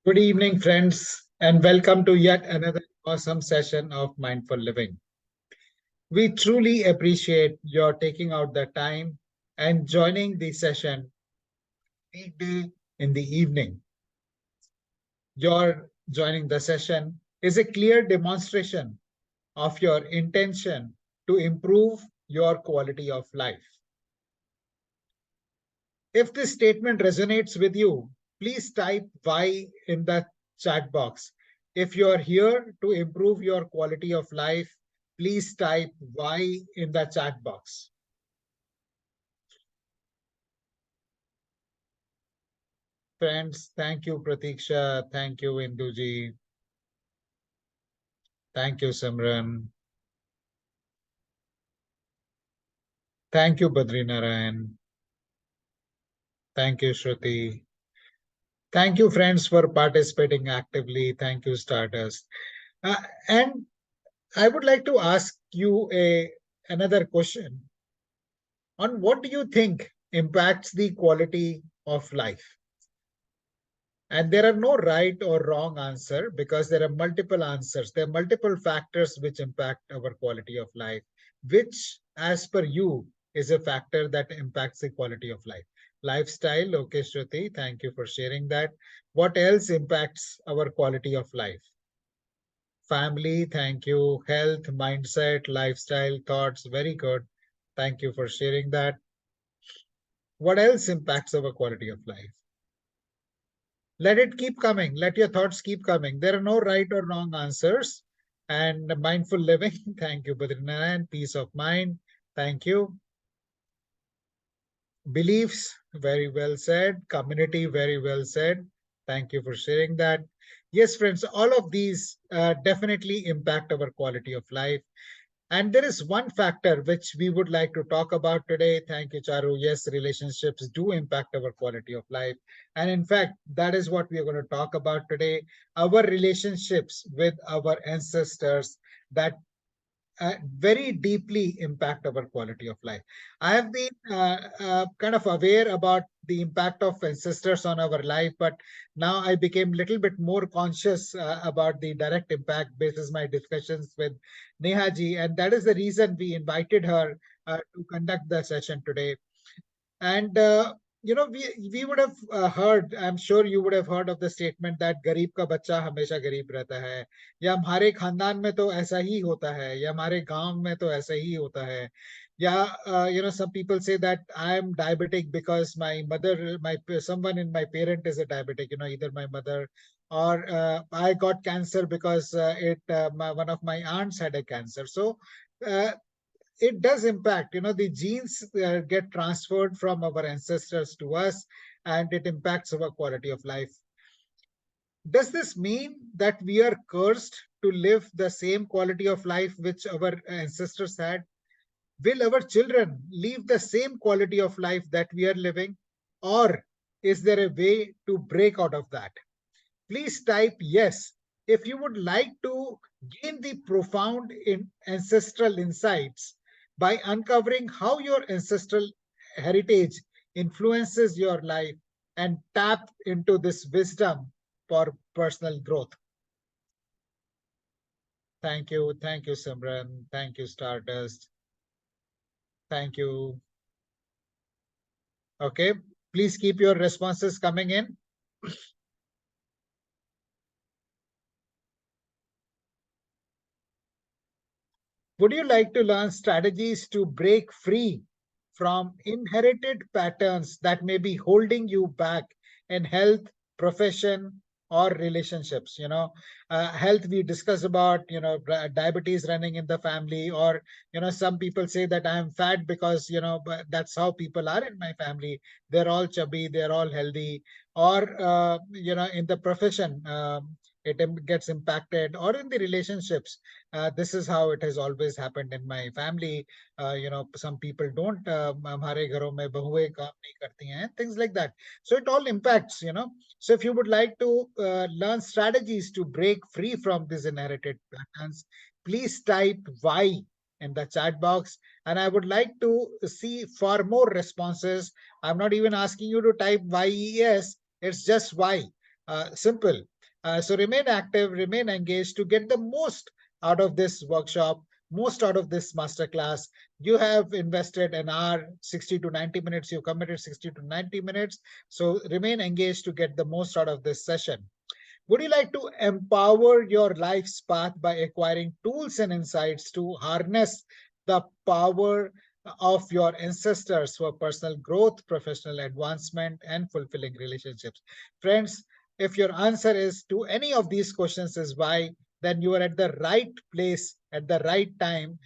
Good evening, friends, and welcome to yet another awesome session of Mindful Living. We truly appreciate your taking out the time and joining the session weekday in the evening. Your joining the session is a clear demonstration of your intention to improve your quality of life. If this statement resonates with you, please type Y in the chat box. If you are here to improve your quality of life, please type Y in the chat box. Friends, thank you, Pratiksha. Thank you, Induji. Thank you, Simran. Thank you, Badrinarayan. Thank you, Shruti. Thank you, friends, for participating actively. Thank you, Stardust. And I would like to ask you another question on what do you think impacts the quality of life. And there are no right or wrong answer because there are multiple answers. There are multiple factors which impact our quality of life, which, as per you, is a factor that impacts the quality of life. Lifestyle, okay, Shruti, thank you for sharing that. What else impacts our quality of life? Family, thank you. Health, mindset, lifestyle, thoughts, very good. Thank you for sharing that. What else impacts our quality of life? Let it keep coming. Let your thoughts keep coming. There are no right or wrong answers. And mindful living, thank you, Badrinaran. Peace of mind, thank you. Beliefs, very well said. Community, very well said. Thank you for sharing that. Yes, friends, all of these definitely impact our quality of life. And there is one factor which we would like to talk about today. Thank you, Charu. Yes, relationships do impact our quality of life. And in fact, that is what we are going to talk about today. Our relationships with our ancestors that very deeply impact our quality of life. I have been kind of aware about the impact of ancestors on our life, but now I became a little bit more conscious about the direct impact basis my discussions with Neha ji, and that is the reason we invited her to conduct the session today. And we would have heard, I'm sure you would have heard of the statement that गरीब का बच्चा हमेशा गरीब रहता है, या हमारे खानदान में तो ऐसा ही होता है, या हमारे गांव में तो ऐसा ही होता है, या some people say that I am diabetic because my mother, my someone in my parent is a diabetic, either my mother or I got cancer because one of my aunts had a cancer. So uh, it does impact, the genes get transferred from our ancestors to us, and it impacts our quality of life. Does this mean that we are cursed to live the same quality of life which our ancestors had? Will our children live the same quality of life that we are living, or is there a way to break out of that? Please type yes if you would like to gain the profound ancestral insights by uncovering how your ancestral heritage influences your life and tap into this wisdom for personal growth. Thank you. Thank you, Simran. Thank you, Stardust. Thank you. Okay. Please keep your responses coming in. Would you like to learn strategies to break free from inherited patterns that may be holding you back in health, profession, or relationships? Health, we discuss about, diabetes running in the family, or, some people say that I'm fat because, but that's how people are in my family. They're all chubby, they're all healthy. Or, in the profession, it gets impacted, or in the relationships, this is how it has always happened in my family. Some people don't, हमारे घरों में बहुएं काम नहीं करती हैं, things like that. So it all impacts. So if you would like to learn strategies to break free from these inherited patterns, please type Y in the chat box. And I would like to see far more responses. I'm not even asking you to type YES, it's just Y. Simple. So remain active, remain engaged to get the most out of this workshop, most out of this masterclass. You have invested an hour, 60 to 90 minutes, you committed 60 to 90 minutes. So remain engaged to get the most out of this session. Would you like to empower your life's path by acquiring tools and insights to harness the power of your ancestors for personal growth, professional advancement, and fulfilling relationships? Friends, if your answer is to any of these questions is why, then you are at the right place at the right time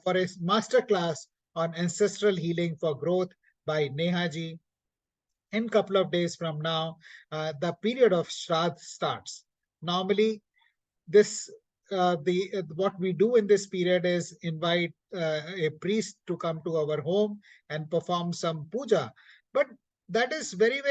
for a masterclass on ancestral healing for growth by Neha ji. In a couple of days from now, the period of Shraddh starts. Normally, this the what we do in this period is invite a priest to come to our home and perform some puja, but that is very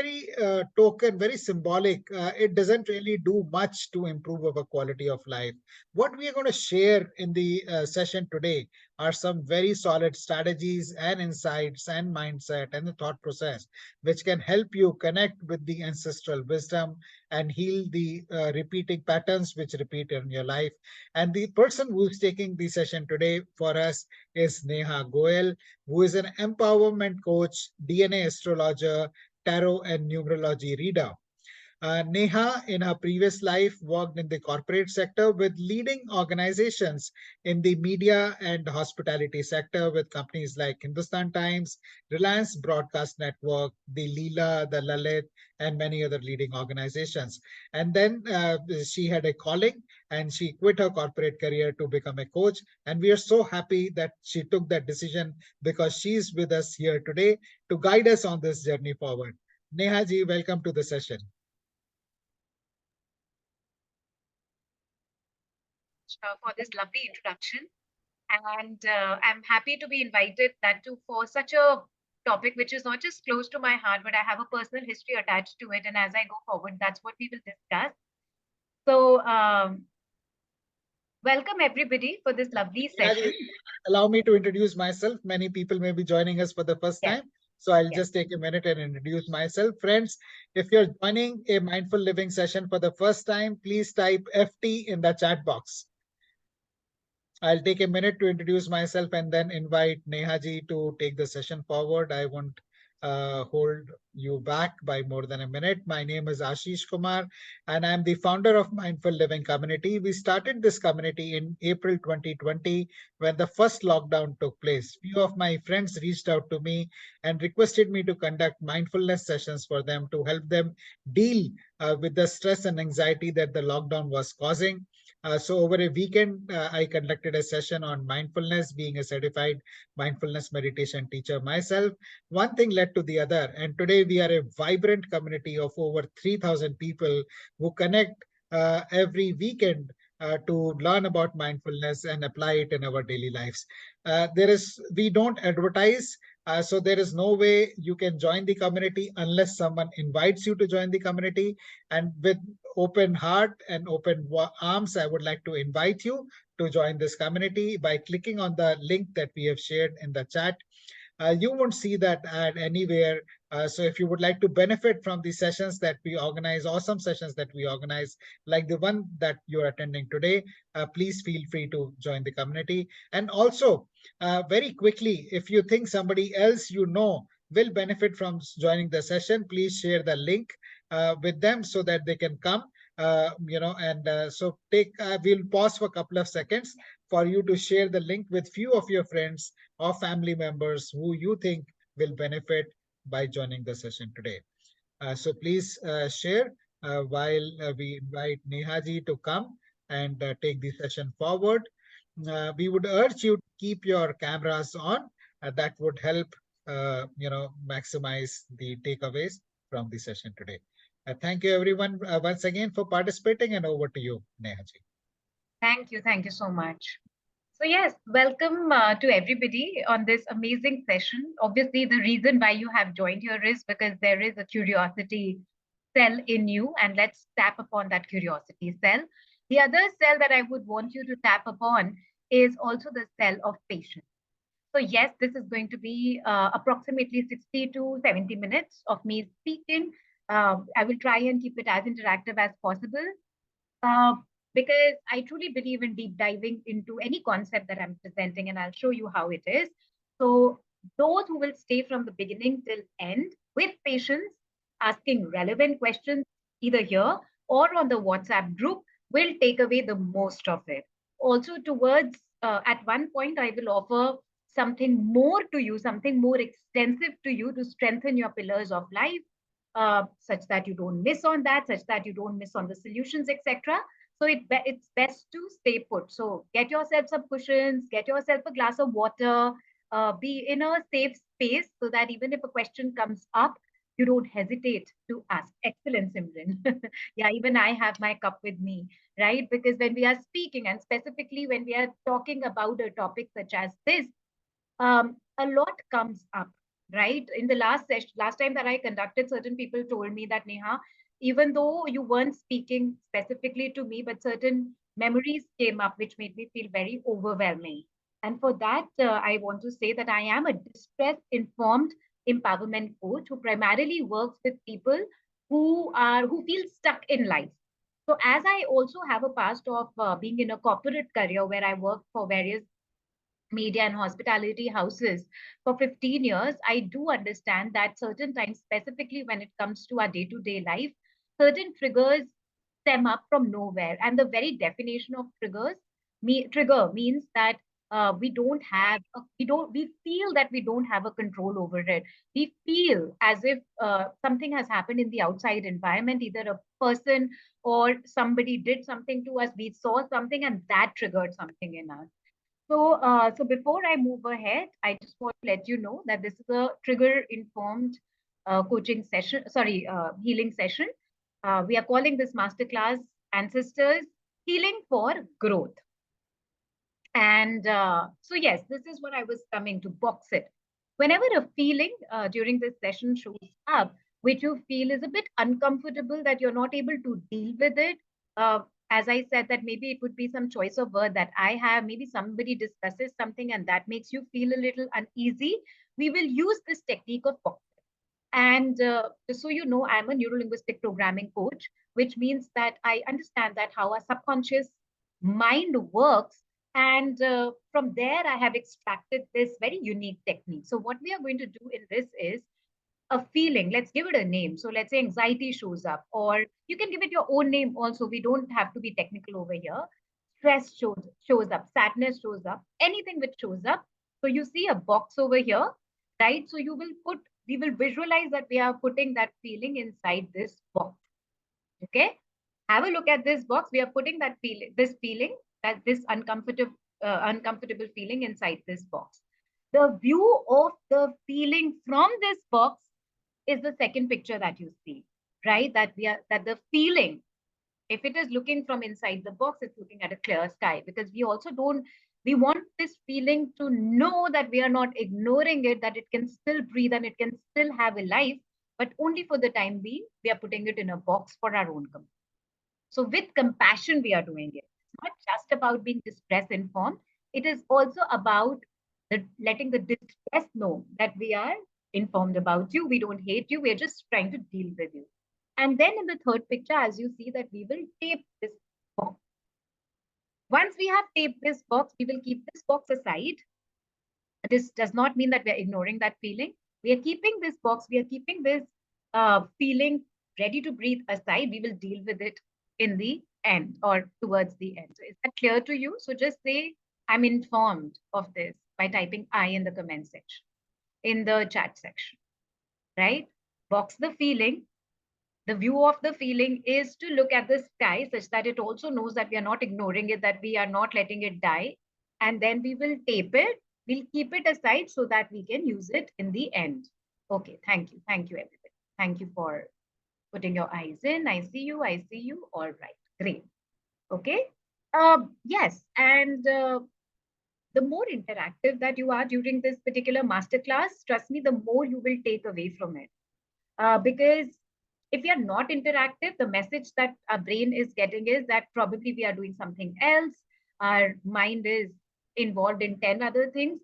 token, very symbolic. It doesn't really do much to improve our quality of life. What we are going to share in the session today are some very solid strategies and insights and mindset and the thought process which can help you connect with the ancestral wisdom and heal the repeating patterns which repeat in your life. And the person who's taking the session today for us is Neha Goyal, who is an empowerment coach, DNA astrologer, tarot and numerology reader. Neha, in her previous life, worked in the corporate sector with leading organizations in the media and hospitality sector with companies like Hindustan Times, Reliance Broadcast Network, the Leela, the Lalit, and many other leading organizations. And then she had a calling and she quit her corporate career to become a coach. And we are so happy that she took that decision because she's with us here today to guide us on this journey forward. Neha ji, welcome to the session. For this lovely introduction. And I'm happy to be invited that too for such a topic which is not just close to my heart, but I have a personal history attached to it. And as I go forward, that's what we will discuss. So, welcome everybody for this lovely session. Allow me to introduce myself. Many people may be joining us for the first Yes, time. So I'll yes. just take a minute and introduce myself. Friends, if you're joining a mindful living session for the first time, please type FT in the chat box. I'll take a minute to introduce myself and then invite Nehaji to take the session forward. I won't hold you back by more than a minute. My name is Ashish Kumar, and I'm the founder of Mindful Living Community. We started this community in April 2020 when the first lockdown took place. Few of my friends reached out to me and requested me to conduct mindfulness sessions for them to help them deal with the stress and anxiety that the lockdown was causing. So over a weekend, I conducted a session on mindfulness, being a certified mindfulness meditation teacher myself. One thing led to the other, and today we are a vibrant community of over 3,000 people who connect every weekend to learn about mindfulness and apply it in our daily lives. We don't advertise, so there is no way you can join the community unless someone invites you to join the community. And with open heart and open arms, I would like to invite you to join this community by clicking on the link that we have shared in the chat. You won't see that ad anywhere. So if you would like to benefit from the sessions that we organize, awesome sessions that we organize, like the one that you're attending today, please feel free to join the community. And also, very quickly, if you think somebody else you know will benefit from joining the session, please share the link with them so that they can come. And so we'll pause for a couple of seconds for you to share the link with few of your friends or family members who you think will benefit by joining the session today. So please share while we invite Nehaji to come and take the session forward. We would urge you to keep your cameras on. That would help, maximize the takeaways from the session today. Thank you, everyone, once again for participating, and over to you, Nehaji. Thank you. Thank you so much. So, yes, welcome to everybody on this amazing session. Obviously, the reason why you have joined here is because there is a curiosity cell in you, and let's tap upon that curiosity cell. The other cell that I would want you to tap upon is also the cell of patience. So yes, this is going to be approximately 60 to 70 minutes of me speaking. I will try and keep it as interactive as possible, uh, because I truly believe in deep diving into any concept that I'm presenting, and I'll show you how it is. So those who will stay from the beginning till end with patience, asking relevant questions either here or on the WhatsApp group, will take away the most of it. Also, towards at one point, I will offer something more to you, something more extensive to you to strengthen your pillars of life, such that you don't miss on that, such that you don't miss on the solutions, etc. So it's best to stay put. So get yourself some cushions, get yourself a glass of water, be in a safe space so that even if a question comes up, you don't hesitate to ask. Excellent, Simran. Yeah, even I have my cup with me, right? Because when we are speaking, and specifically when we are talking about a topic such as this, a lot comes up, right? In the last session, last time that I conducted, certain people told me that, Neha, even though you weren't speaking specifically to me, but certain memories came up which made me feel very overwhelming. And for that, I want to say that I am a distress informed empowerment coach who primarily works with people who feel stuck in life. So as I also have a past of being in a corporate career where I worked for various media and hospitality houses for 15 years, I do understand that certain times, specifically when it comes to our day to day life, certain triggers stem up from nowhere. And the very definition of trigger means that we feel that we don't have a control over it. We feel as if something has happened in the outside environment, either a person or somebody did something to us, we saw something, and that triggered something in us. So before I move ahead, I just want to let you know that this is a trigger-informed coaching session, healing session. We are calling this masterclass Ancestors Healing for Growth. And so, yes, this is what I was coming to box it. Whenever a feeling during this session shows up, which you feel is a bit uncomfortable, that you're not able to deal with it, uh, as I said, that maybe it would be some choice of word that I have, maybe somebody discusses something and that makes you feel a little uneasy, we will use this technique of box. And just so you know, I'm a neurolinguistic programming coach, which means that I understand that how our subconscious mind works. And from there, I have extracted this very unique technique. So what we are going to do in this is a feeling. Let's give it a name. So let's say anxiety shows up, or you can give it your own name also. We don't have to be technical over here. Stress shows up, sadness shows up, anything which shows up. So you see a box over here, right? So we will visualize that we are putting that feeling inside this box. Okay. Have a look at this box. We are putting this uncomfortable feeling inside this box. The view of the feeling from this box is the second picture that you see, right? That the feeling, if it is looking from inside the box, it's looking at a clear sky, because we want this feeling to know that we are not ignoring it, that it can still breathe and it can still have a life, but only for the time being, we are putting it in a box for our own comfort. So with compassion, we are doing it. It's not just about being distress informed. It is also about letting the distress know that we are informed about you. We don't hate you. We're just trying to deal with you. And then in the third picture, as you see, that we will tape this box. Once we have taped this box, we will keep this box aside. This does not mean that we are ignoring that feeling. We are keeping this box, we are keeping this feeling ready to breathe aside. We will deal with it in the end or towards the end. So is that clear to you? So just say, I'm informed of this by typing I in the comment section, in the chat section, right? Box the feeling. The view of the feeling is to look at the sky such that it also knows that we are not ignoring it, that we are not letting it die. And then we will tape it. We'll keep it aside so that we can use it in the end. Okay, thank you. Thank you, everybody. Thank you for putting your eyes in. I see you. I see you. All right. Great. Okay. Yes. And the more interactive that you are during this particular masterclass, trust me, the more you will take away from it. Because if we are not interactive, the message that our brain is getting is that probably we are doing something else. Our mind is involved in 10 other things.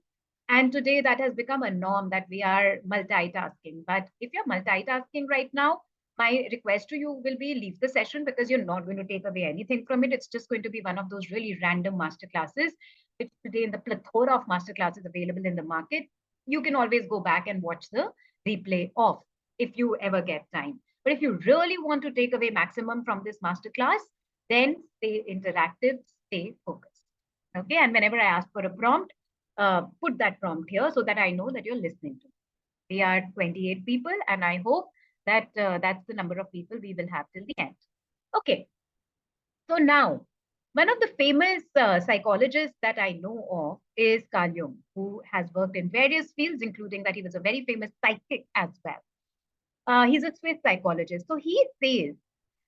And today that has become a norm that we are multitasking. But if you're multitasking right now, my request to you will be leave the session, because you're not going to take away anything from it. It's just going to be one of those really random master classes, which today in the plethora of master classes available in the market, you can always go back and watch the replay of if you ever get time. But if you really want to take away maximum from this master class, then stay interactive, stay focused. Okay. And whenever I ask for a prompt, put that prompt here so that I know that you're listening to me. We are 28 people, and I hope that that's the number of people we will have till the end. Okay. So now, one of the famous psychologists that I know of is Carl Jung, who has worked in various fields, including that he was a very famous psychic as well. He's a Swiss psychologist. So he says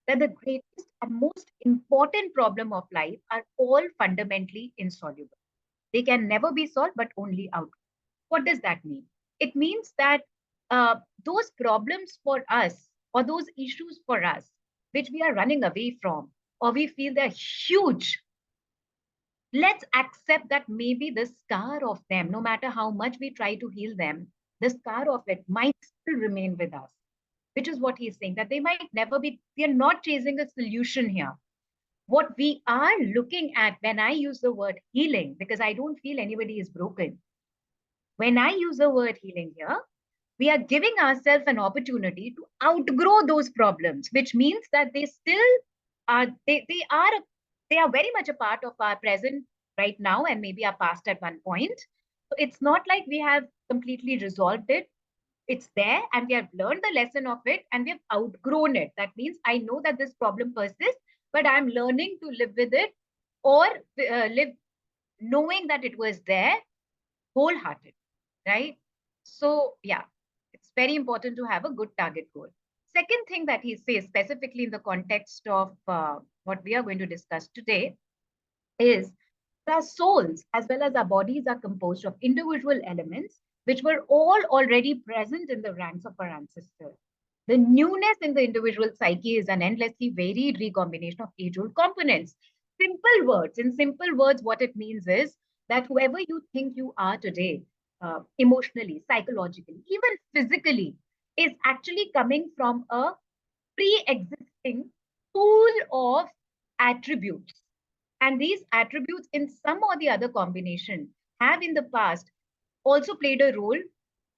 that the greatest and most important problem of life are all fundamentally insoluble. They can never be solved, but only out. What does that mean? It means that those problems for us, or those issues for us, which we are running away from, or we feel they're huge, let's accept that maybe the scar of them, no matter how much we try to heal them, the scar of it might still remain with us, which is what he's saying, that they might never be, we are not chasing a solution here. What we are looking at when I use the word healing, because I don't feel anybody is broken. When I use the word healing here, we are giving ourselves an opportunity to outgrow those problems, which means that they still are, they are very much a part of our present right now and maybe our past at one point. So it's not like we have completely resolved it. It's there and we have learned the lesson of it and we have outgrown it. That means I know that this problem persists, but I'm learning to live with it, or live knowing that it was there wholehearted, right? So, yeah, it's very important to have a good target goal. Second thing that he says, specifically in the context of what we are going to discuss today, is our souls as well as our bodies are composed of individual elements which were all already present in the ranks of our ancestors. The newness in the individual psyche is an endlessly varied recombination of age old components. Simple words. In simple words, what it means is that whoever you think you are today, emotionally, psychologically, even physically, is actually coming from a pre existing pool of attributes. And these attributes, in some or the other combination, have in the past also played a role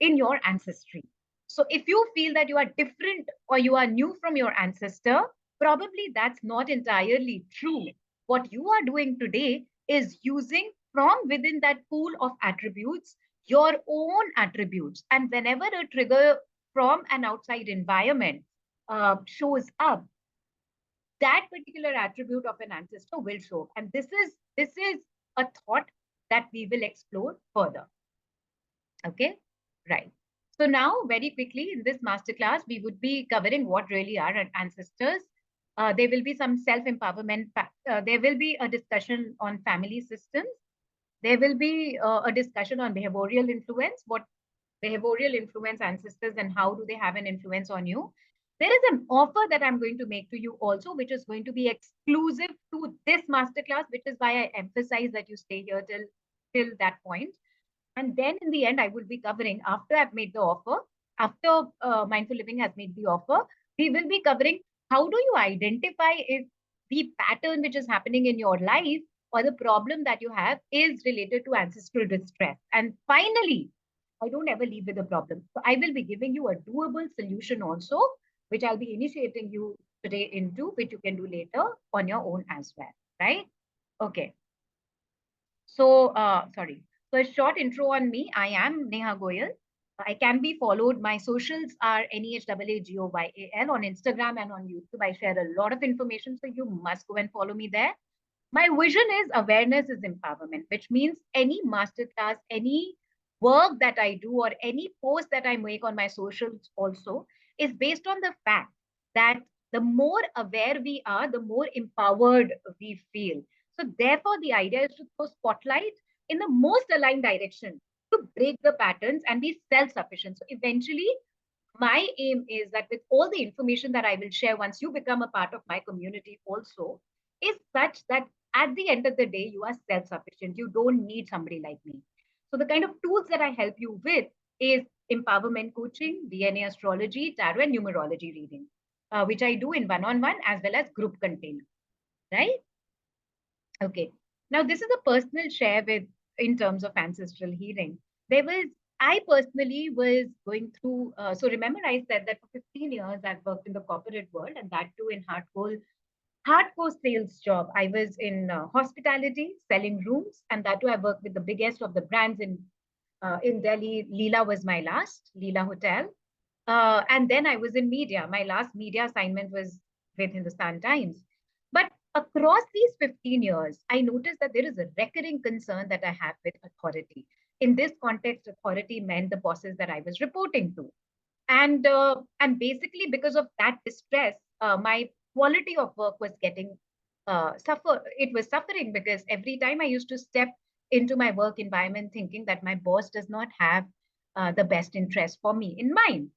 in your ancestry. So if you feel that you are different or you are new from your ancestor, probably that's not entirely true. What you are doing today is using from within that pool of attributes your own attributes. And whenever a trigger from an outside environment shows up, that particular attribute of an ancestor will show up. And this is a thought that we will explore further. Okay, right. So now, very quickly in this masterclass, we would be covering what really are our ancestors. There will be some self-empowerment. There will be a discussion on family systems. There will be a discussion on behavioral influence, what behavioral influence ancestors and how do they have an influence on you. There is an offer that I'm going to make to you also, which is going to be exclusive to this masterclass, which is why I emphasize that you stay here till that point. And then in the end, I will be covering, after I've made the offer, after Mindful Living has made the offer, we will be covering how do you identify if the pattern which is happening in your life or the problem that you have is related to ancestral distress. And finally, I don't ever leave with a problem. So I will be giving you a doable solution also, which I'll be initiating you today into, which you can do later on your own as well, right? Okay. So, sorry. So, a short intro on me. I am Neha Goyal. I can be followed. My socials are NEHAAGOYAL on Instagram and on YouTube. I share a lot of information, so you must go and follow me there. My vision is awareness is empowerment, which means any masterclass, any work that I do, or any post that I make on my socials also is based on the fact that the more aware we are, the more empowered we feel. So, therefore, the idea is to throw spotlight in the most aligned direction to break the patterns and be self sufficient. So, eventually, my aim is that with all the information that I will share once you become a part of my community also, is such that at the end of the day, you are self-sufficient. You don't need somebody like me. So the kind of tools that I help you with is empowerment coaching, DNA astrology, tarot, and numerology reading, which I do in one-on-one as well as group container, right? Okay. Now, this is a personal share with in terms of ancestral healing. There was, I personally was going through, so remember I said that for 15 years I've worked in the corporate world, and that too in hardcore sales job. I was in hospitality, selling rooms, and that too I worked with the biggest of the brands in Delhi. Leela was my last, Leela Hotel. And then I was in media. My last media assignment was with Hindustan Times. But across these 15 years, I noticed that there is a recurring concern that I have with authority. In this context, authority meant the bosses that I was reporting to. And basically because of that distress, my quality of work was getting it was suffering, because every time I used to step into my work environment thinking that my boss does not have the best interest for me in mind,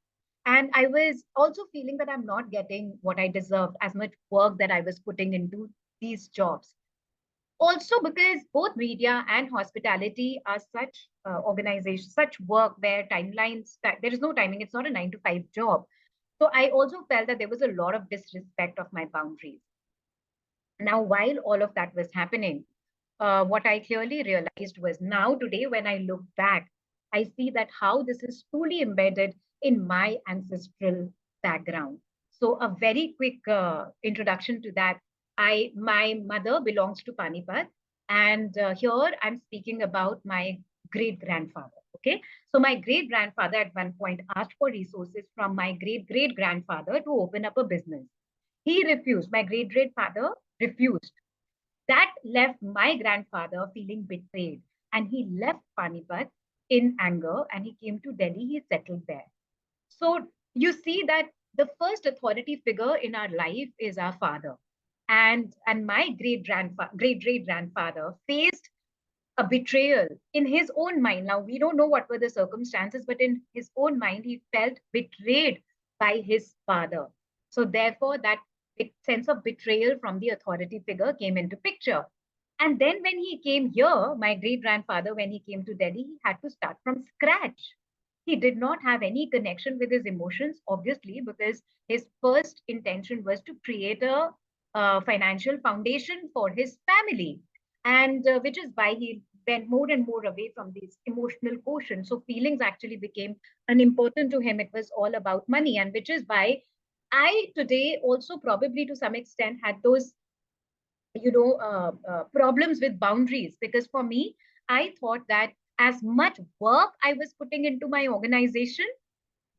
and I was also feeling that I'm not getting what I deserved, as much work that I was putting into these jobs. Also because both media and hospitality are such organizations, such work where there is no timing. It's not a 9 to 5 job. So I also felt that there was a lot of disrespect of my boundaries. Now, while all of that was happening, what I clearly realized was, now today, when I look back, I see that how this is truly embedded in my ancestral background. So, a very quick introduction to that. My mother belongs to Panipat, and here I'm speaking about my great grandfather. Okay, so my great grandfather at one point asked for resources from my great grandfather to open up a business. He refused. My great grandfather refused. That left my grandfather feeling betrayed, and he left Panipat in anger, and he came to Delhi. He settled there. So you see that the first authority figure in our life is our father. And my great great grandfather faced a betrayal in his own mind. Now, we don't know what were the circumstances, but in his own mind, he felt betrayed by his father. So, therefore, that sense of betrayal from the authority figure came into picture. And then, when he came here, my great grandfather, when he came to Delhi, he had to start from scratch. He did not have any connection with his emotions, obviously, because his first intention was to create a financial foundation for his family, and which is why he went more and more away from this emotional quotient. So feelings actually became unimportant to him. It was all about money, and which is why I today also probably to some extent had those problems with boundaries, because for me, I thought that as much work I was putting into my organization,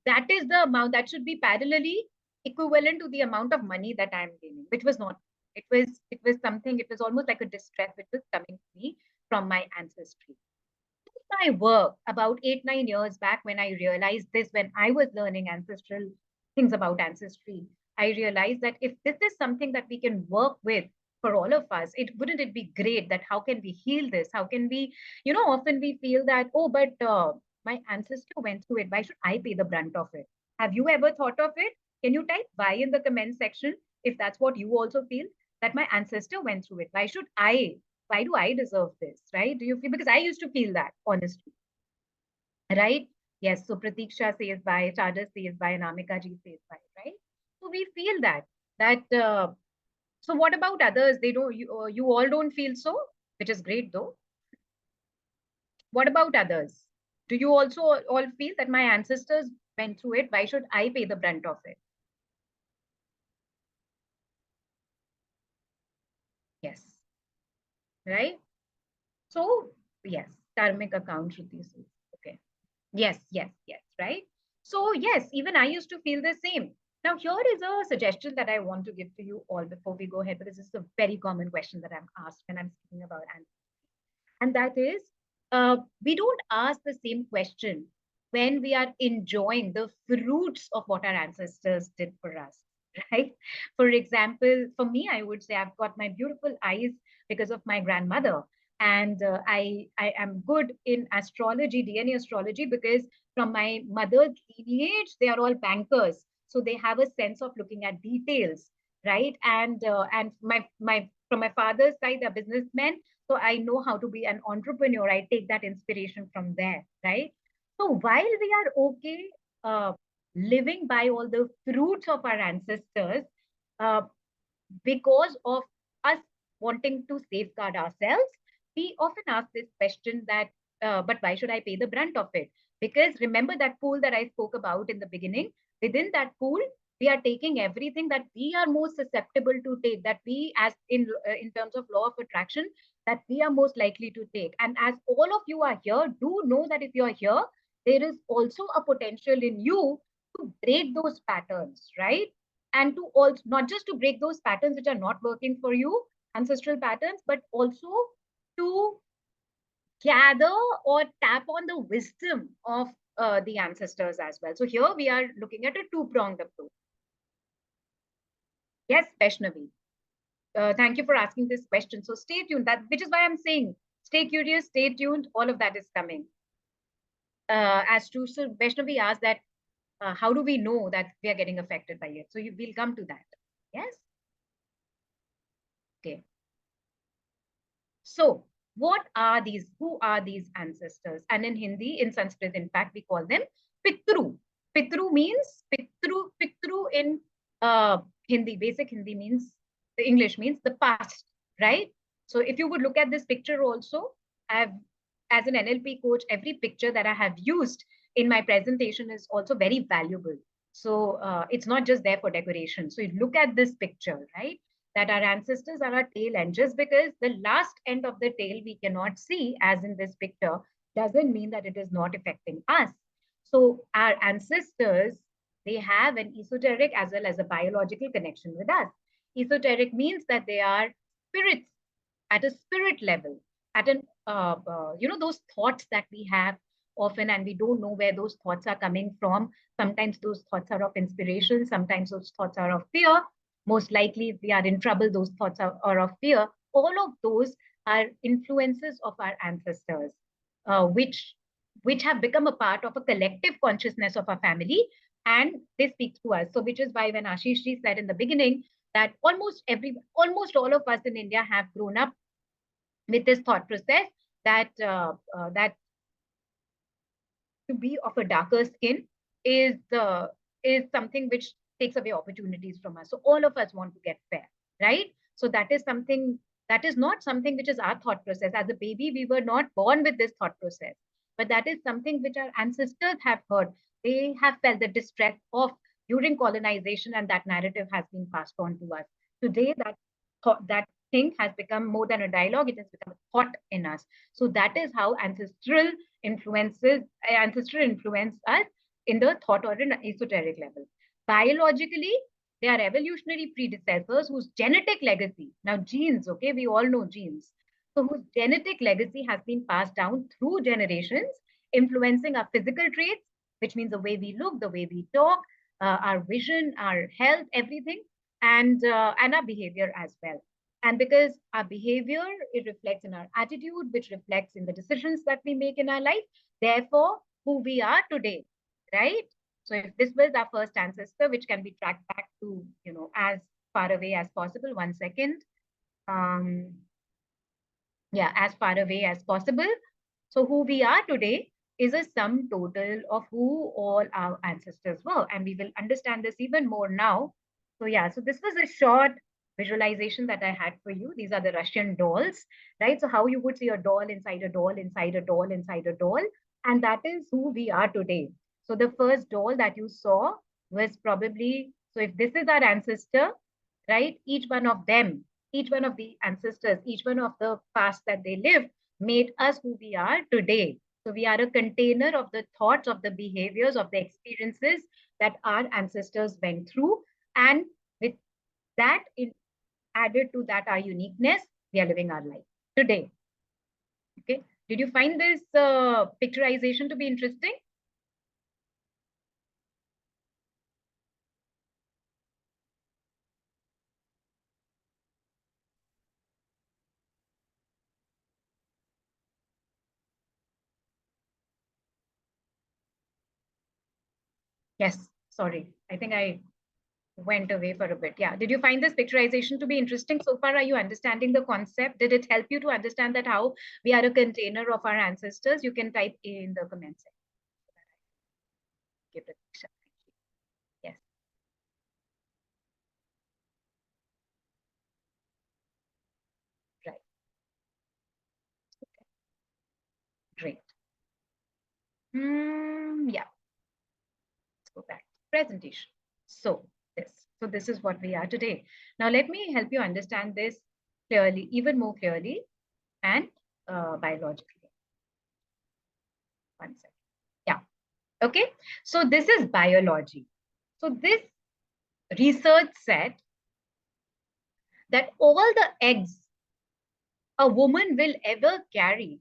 that is the amount that should be parallelly equivalent to the amount of money that I'm gaining, which was not. It was something, it was almost like a distress which was coming to me from my ancestry. My work about 8 9 years back, when I realized this, when I was learning ancestral things about ancestry, I realized that if this is something that we can work with for all of us, it wouldn't it be great that how can we heal this? How can we, often we feel that, oh, but my ancestor went through it. Why should I pay the brunt of it? Have you ever thought of it? Can you type why in the comment section if that's what you also feel, that my ancestor went through it? Why should I? Why do I deserve this? Right? Do you feel? Because I used to feel that, honestly. Right? Yes. So Pratiksha says by, Chadas says by, Namika ji says by, right? So we feel that. So what about others? They don't. You all don't feel so, which is great though. What about others? Do you also all feel that my ancestors went through it? Why should I pay the brunt of it? Yes. Right? So yes, karmic account, Shruti says. Okay. Yes, yes, yes, right? So, yes, even I used to feel the same. Now, here is a suggestion that I want to give to you all before we go ahead, because this is a very common question that I'm asked when I'm speaking about ancestry. And that is, we don't ask the same question when we are enjoying the fruits of what our ancestors did for us, right? For example, for me, I would say I've got my beautiful eyes because of my grandmother. And I am good in astrology, DNA astrology, because from my mother's lineage, they are all bankers. So they have a sense of looking at details, right? And my from my father's side, they're businessmen, so I know how to be an entrepreneur. I take that inspiration from there, right? So while we are okay uh, living by all the fruits of our ancestors, uh, because of us wanting to safeguard ourselves, we often ask this question that, but why should I pay the brunt of it? Because remember that pool that I spoke about in the beginning, within that pool, we are taking everything that we are most susceptible to take, that we, as in terms of law of attraction, that we are most likely to take. And as all of you are here, do know that if you're here, there is also a potential in you to break those patterns, right? And to also not just to break those patterns which are not working for you, ancestral patterns, but also to gather or tap on the wisdom of the ancestors as well. So here we are looking at a two-pronged approach. Yes, Vaishnavi. Thank you for asking this question. So stay tuned. That which is why I'm saying stay curious, stay tuned. All of that is coming. As to so Vaishnavi asked that how do we know that we are getting affected by it? So we'll come to that. Yes. Okay. So, what are these? Who are these ancestors? And in Hindi, in Sanskrit, in fact, we call them Pitru. Pitru means Pitru in uh, Hindi, basic Hindi means the English means the past, right? So, if you would look at this picture also, I've as an NLP coach, every picture that I have used in my presentation is also very valuable. So it's not just there for decoration. So you look at this picture, right? That our ancestors are our tail end. Just because the last end of the tail we cannot see, as in this picture, doesn't mean that it is not affecting us. So our ancestors, they have an esoteric as well as a biological connection with us. Esoteric means that they are spirits at a spirit level, at an those thoughts that we have often, and we don't know where those thoughts are coming from. Sometimes those thoughts are of inspiration, sometimes those thoughts are of fear. Most likely, if we are in trouble, those thoughts are of fear. All of those are influences of our ancestors, which have become a part of a collective consciousness of our family, and they speak to us. So, which is why when Ashish ji said in the beginning that almost all of us in India have grown up with this thought process that to be of a darker skin is is something which takes away opportunities from us. So all of us want to get fair, right? So that is something that is not something which is our thought process. As a baby, we were not born with this thought process, but that is something which our ancestors have heard. They have felt the distress of during colonization, and that narrative has been passed on to us. Today, that thing has become more than a dialogue; it has become a thought in us. So that is how ancestral influence us in the thought or an esoteric level. Biologically, they are evolutionary predecessors whose genetic legacy, now genes, okay, we all know genes, so whose genetic legacy has been passed down through generations, influencing our physical traits, which means the way we look, the way we talk, our vision, our health, everything, and our behavior as well. And because our behavior, it reflects in our attitude, which reflects in the decisions that we make in our life, therefore who we are today, right? So if this was our first ancestor, which can be tracked back to, as far away as possible, 1 second, um yeah, as far away as possible. So who we are today is a sum total of who all our ancestors were. And we will understand this even more now. So yeah, so this was a short visualization that I had for you. These are the Russian dolls, right? So how you would see a doll inside a doll, inside a doll, inside a doll. And that is who we are today. So the first doll that you saw was probably, so if this is our ancestor, right? Each one of the ancestors, each one of the past that they lived made us who we are today. So we are a container of the thoughts, of the behaviors, of the experiences that our ancestors went through. And with that added to that, our uniqueness, we are living our life today. Okay. Did you find this picturization to be interesting? Yes. Sorry. I think I went away for a bit. Yeah. Did you find this picturization to be interesting so far? Are you understanding the concept? Did it help you to understand that how we are a container of our ancestors? You can type A in the comment section. Give it a shot. Yes. Right. Okay. Great. Yeah. Let's go back. Presentation. So this is what we are today. Now let me help you understand this clearly, even more clearly and biologically. One second. Yeah. Okay. So this is biology. So this research said that all the eggs a woman will ever carry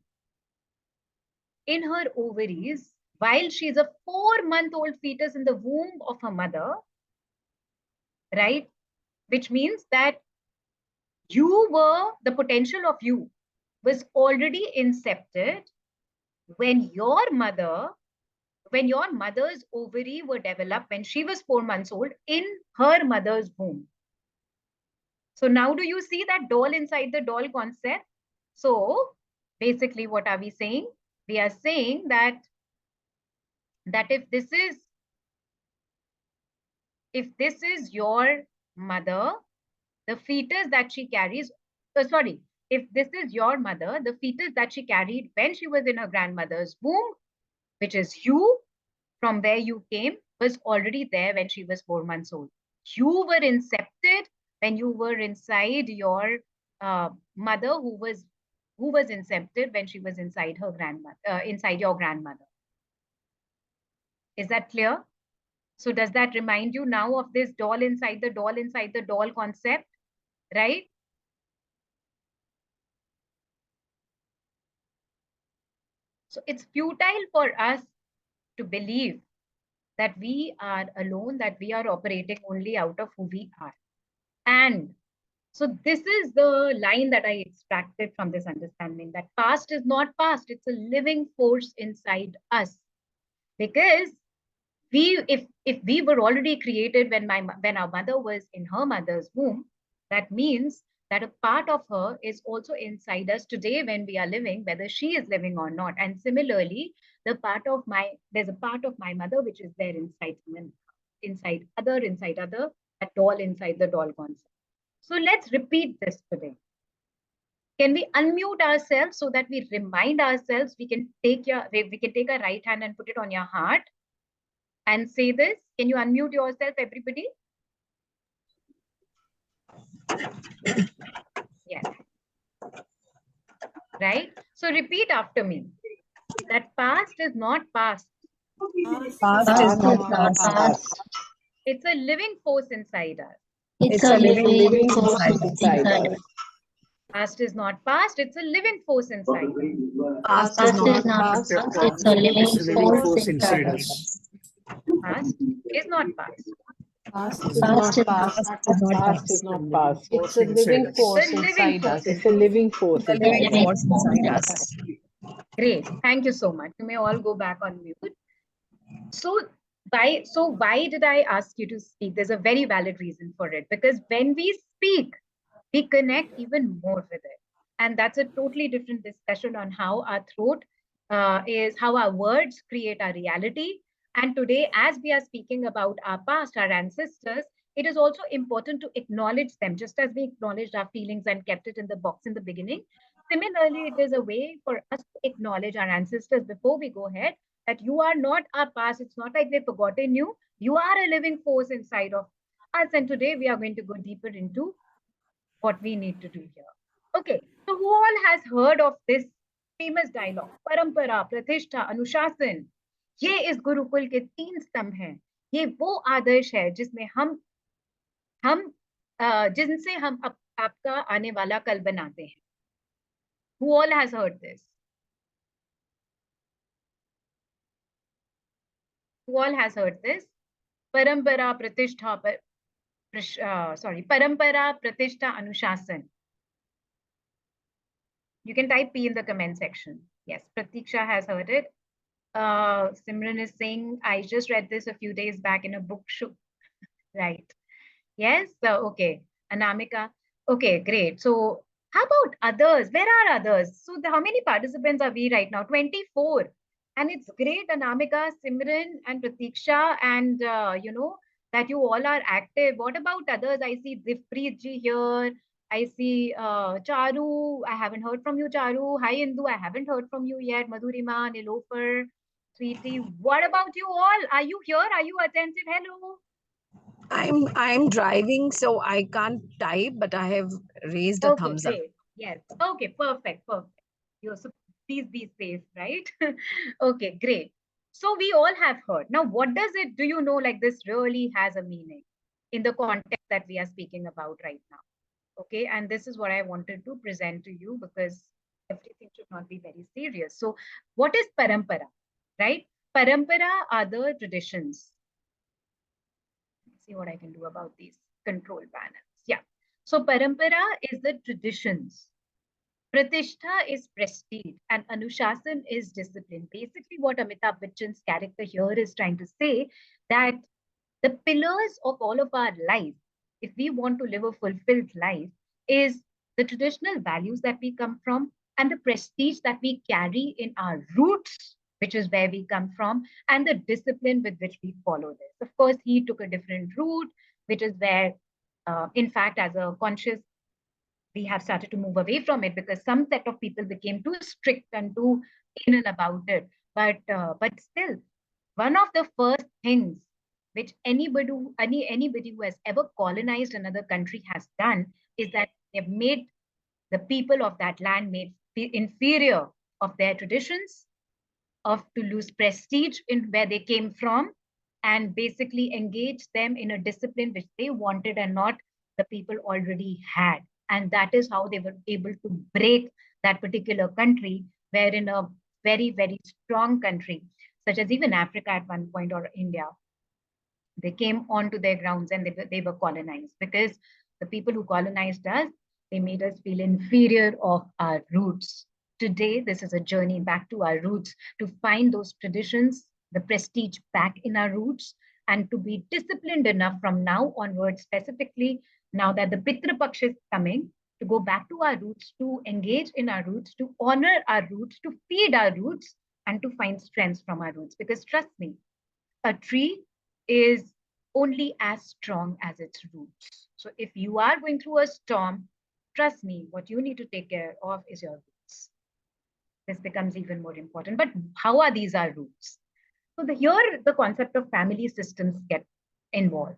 in her ovaries while she's a 4-month-old fetus in the womb of her mother, right? Which means that the potential of you was already incepted when your mother's ovary were developed when she was 4 months old in her mother's womb. So now do you see that doll inside the doll concept? So basically what are we saying? We are saying that if this is your mother, the fetus that she carries, sorry, if this is your mother, the fetus that she carried when she was in her grandmother's womb, which is you, from where you came, was already there when she was 4 months old. You were incepted when you were inside your mother, who was incepted when she was inside her grandmother, inside your grandmother. Is that clear? So does that remind you now of this doll inside the doll concept, right? So it's futile for us to believe that we are alone, that we are operating only out of who we are. And so this is the line that I extracted from this understanding, that past is not past, it's a living force inside us. Because if we were already created when our mother was in her mother's womb, that means that a part of her is also inside us today when we are living, whether she is living or not. And similarly, there's a part of my mother which is there inside other, that doll inside the doll concept. So let's repeat this today. Can we unmute ourselves so that we remind ourselves? We can take a right hand and put it on your heart and say this. Can you unmute yourself, everybody? Yes. Right? So repeat after me. That past is not past. Past is not past. It's a living force inside us. It's a living force inside us. Past is not past. It's a living force inside us. Past is not past. It's a living force inside us. Past is not past. Past is not past. Past is not past. It's a living force inside us. It's a living force inside us. Great. Thank you so much. You may all go back on mute. So why did I ask you to speak? There's a very valid reason for it. Because when we speak, we connect even more with it. And that's a totally different discussion on how our throat how our words create our reality. And today, as we are speaking about our past, our ancestors, it is also important to acknowledge them, just as we acknowledged our feelings and kept it in the box in the beginning. Similarly, it is a way for us to acknowledge our ancestors before we go ahead, that you are not our past. It's not like they've forgotten you. You are a living force inside of us. And today we are going to go deeper into what we need to do here. Okay, so who all has heard of this famous dialogue? Parampara, Pratishtha, Anushasan. ये इस गुरुकुल के 3 स्तंभ हैं. ये वो आदर्श है हम जिनसे हम आपका आने वाला कल बनाते हैं. Who all has heard this? Who all has heard this? Parampara, Pratishtha, Parampara, Pratishtha, Anushasan. You can type P in the comment section. Yes, Pratiksha has heard it. Simran is saying, I just read this a few days back in a book show. Right. Yes. Okay. Anamika. Okay, great. So how about others? Where are others? So how many participants are we right now? 24. And it's great, Anamika, Simran, and Pratiksha, and that you all are active. What about others? I see Divpreet ji here. I see Charu. I haven't heard from you, Charu. Hi, Indu. I haven't heard from you yet. Madhurima, Nilofer, Sweetie. What about you all? Are you here? Are you attentive? Hello. I'm driving, so I can't type, but I have raised a Okay, thumbs up. great. Yes. Okay, perfect, perfect. So please be safe, right? Okay, great. So we all have heard. Now, what does it, do you know, like this really has a meaning in the context that we are speaking about right now? Okay, and this is what I wanted to present to you because everything should not be very serious. So, what is parampara, right? Parampara are the traditions. Let's see what I can do about these control panels. Yeah. So, parampara is the traditions. Pratishtha is prestige and Anushasan is discipline. Basically, what Amitabh Bachchan's character here is trying to say that the pillars of all of our life, if we want to live a fulfilled life, is the traditional values that we come from and the prestige that we carry in our roots, which is where we come from, and the discipline with which we follow this. Of course, he took a different route, which is where, in fact, as a conscious we have started to move away from it because some set of people became too strict and too anal about it. But still, one of the first things which anybody who has ever colonized another country has done is that they've made the people of that land made inferior of their traditions, of to lose prestige in where they came from, and basically engage them in a discipline which they wanted and not the people already had. And that is how they were able to break that particular country, where in a very, very strong country, such as even Africa at one point or India, they came onto their grounds and they were colonized because the people who colonized us, they made us feel inferior of our roots. Today, this is a journey back to our roots to find those traditions, the prestige back in our roots, and to be disciplined enough from now onwards, specifically now that the Pitra Paksha is coming, to go back to our roots, to engage in our roots, to honor our roots, to feed our roots, and to find strengths from our roots. Because trust me, a tree is only as strong as its roots. So if you are going through a storm, trust me, what you need to take care of is your roots. This becomes even more important. But how are these our roots? So here the concept of family systems get involved.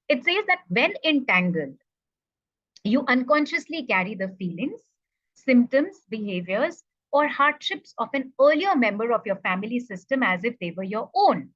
It says that when entangled, you unconsciously carry the feelings, symptoms, behaviors, or hardships of an earlier member of your family system as if they were your own.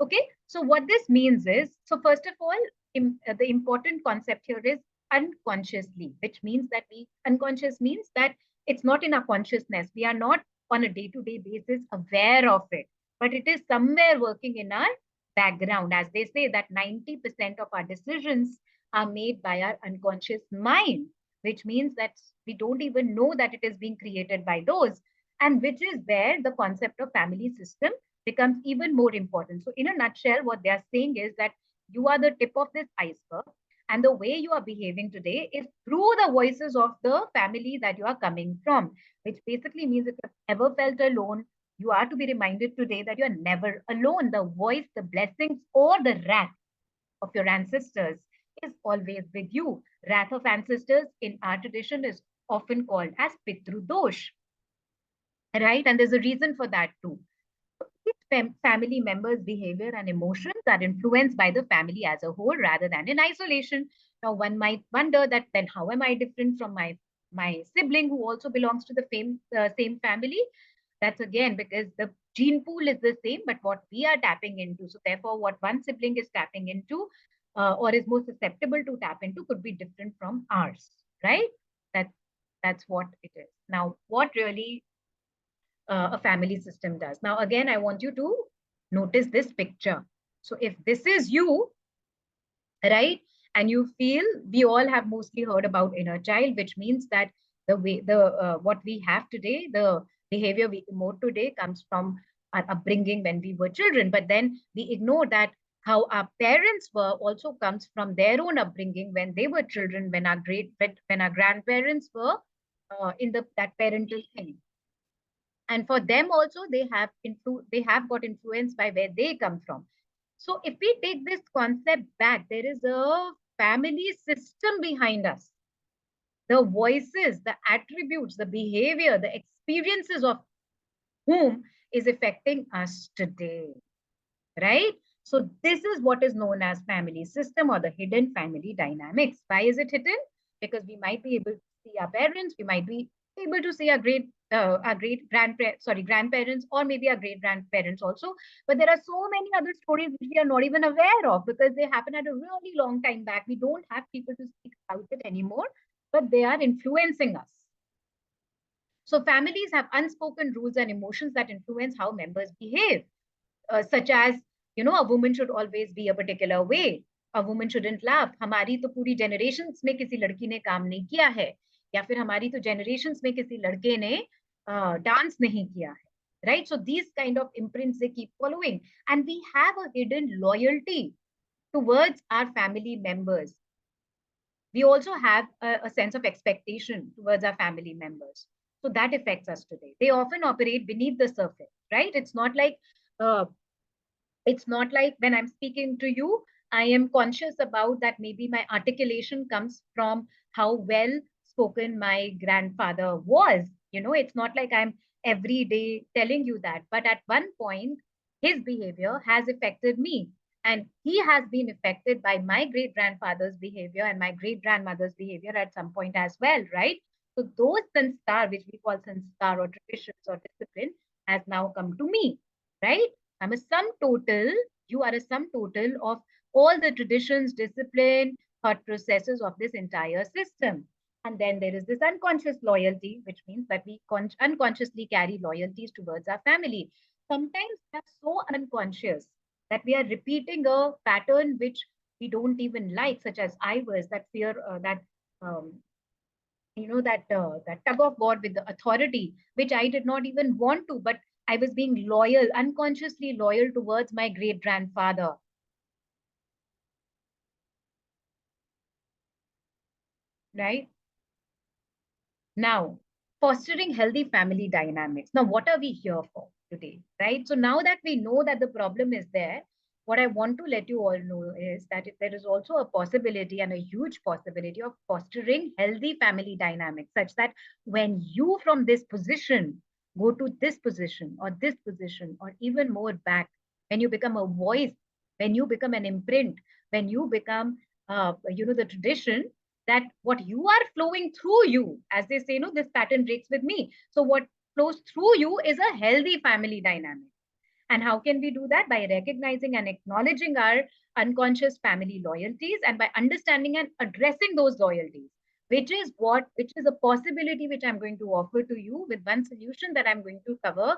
Okay, so what this means is, so first of all, the important concept here is unconsciously, which means that unconscious means that it's not in our consciousness. We are not on a day-to-day basis aware of it, but it is somewhere working in our background. As they say that 90% of our decisions are made by our unconscious mind, which means that we don't even know that it is being created by those, and which is where the concept of family system becomes even more important. So, in a nutshell, what they are saying is that you are the tip of this iceberg, and the way you are behaving today is through the voices of the family that you are coming from, which basically means if you've ever felt alone, you are to be reminded today that you are never alone. The voice, the blessings, or the wrath of your ancestors is always with you. Wrath of ancestors in our tradition is often called as Pitru Dosh, right? And there's a reason for that too. Each family member's behavior and emotions are influenced by the family as a whole rather than in isolation. Now, one might wonder that then how am I different from my sibling who also belongs to the same family? That's again because the gene pool is the same, but what we are tapping into. So therefore, what one sibling is tapping into or is more susceptible to tap into could be different from ours, right? That's that's what it is. Now, what really a family system does. Now, again, I want you to notice this picture. So if this is you, right, and you feel, we all have mostly heard about inner child, which means that the way the what we have today, the behavior we emote today comes from our upbringing when we were children, but then we ignore that how our parents were also comes from their own upbringing when they were children, when our grandparents were in that parental thing. And for them also, they have got influenced by where they come from. So if we take this concept back, there is a family system behind us. The voices, the attributes, the behavior, the experiences of whom is affecting us today, right? So this is what is known as family system or the hidden family dynamics. Why is it hidden? Because we might be able to see our parents, we might be able to see our great grandparents, or maybe our great grandparents also. But there are so many other stories which we are not even aware of because they happen at a really long time back. We don't have people to speak about it anymore, but they are influencing us. So families have unspoken rules and emotions that influence how members behave, such as, a woman should always be a particular way. A woman shouldn't laugh. हमारी तो पूरी generations में किसी लड़की ने काम नहीं किया है, या फिर हमारी तो generations में किसी लड़के ने dance नहीं किया है. Right? So these kind of imprints they keep following, and we have a hidden loyalty towards our family members. We also have a sense of expectation towards our family members. So that affects us today. They often operate beneath the surface, right? Uh, it's not like when I'm speaking to you, I am conscious about that maybe my articulation comes from how well spoken my grandfather was. It's not like I'm every day telling you that, but at one point, his behavior has affected me. And he has been affected by my great grandfather's behavior and my great grandmother's behavior at some point as well, right? So those sanskar, which we call sanskar or traditions or discipline, has now come to me, right? I'm a sum total, you are a sum total of all the traditions, discipline, thought processes of this entire system. And then there is this unconscious loyalty, which means that we unconsciously carry loyalties towards our family. Sometimes that's so unconscious that we are repeating a pattern which we don't even like, such as I was, that fear, um, that tug of war with the authority, which I did not even want to, but I was being loyal, unconsciously loyal towards my great grandfather. Right? Now, fostering healthy family dynamics. Now, what are we here for today? Right? So now that we know that the problem is there, what I want to let you all know is that if there is also a possibility and a huge possibility of fostering healthy family dynamics, such that when you from this position go to this position or even more back, when you become a voice, when you become an imprint, when you become the tradition, that what you are flowing through you, as they say, no, this pattern breaks with me. So what flows through you is a healthy family dynamic. And how can we do that? By recognizing and acknowledging our unconscious family loyalties and by understanding and addressing those loyalties, which is a possibility which I'm going to offer to you with one solution that I'm going to cover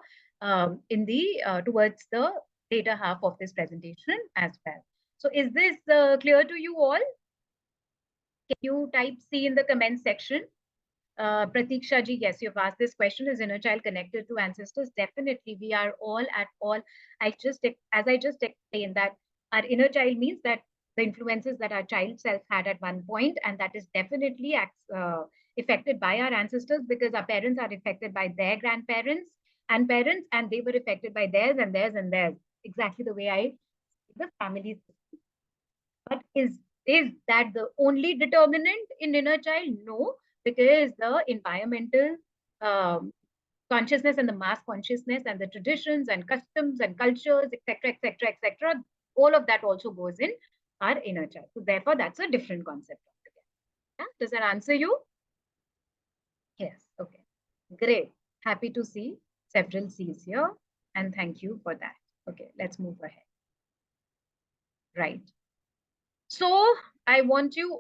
in the towards the later half of this presentation as well. So is this clear to you all? Can you type C in the comment section? Pratiksha ji, yes, you've asked this question. Is inner child connected to ancestors? Definitely, we are all at all. As I just explained, that our inner child means that the influences that our child self had at one point, and that is definitely affected by our ancestors, because our parents are affected by their grandparents and parents, and they were affected by theirs and theirs and theirs. Exactly the way I the family. But is that the only determinant in inner child? No, because the environmental um, consciousness and the mass consciousness and the traditions and customs and cultures, etc., etc., etc., all of that also goes in our inner child. So therefore, that's a different concept altogether. Yeah? Does that answer you? Yes. Okay. Great. Happy to see several C's here, and thank you for that. Okay, let's move ahead. Right. So I want you,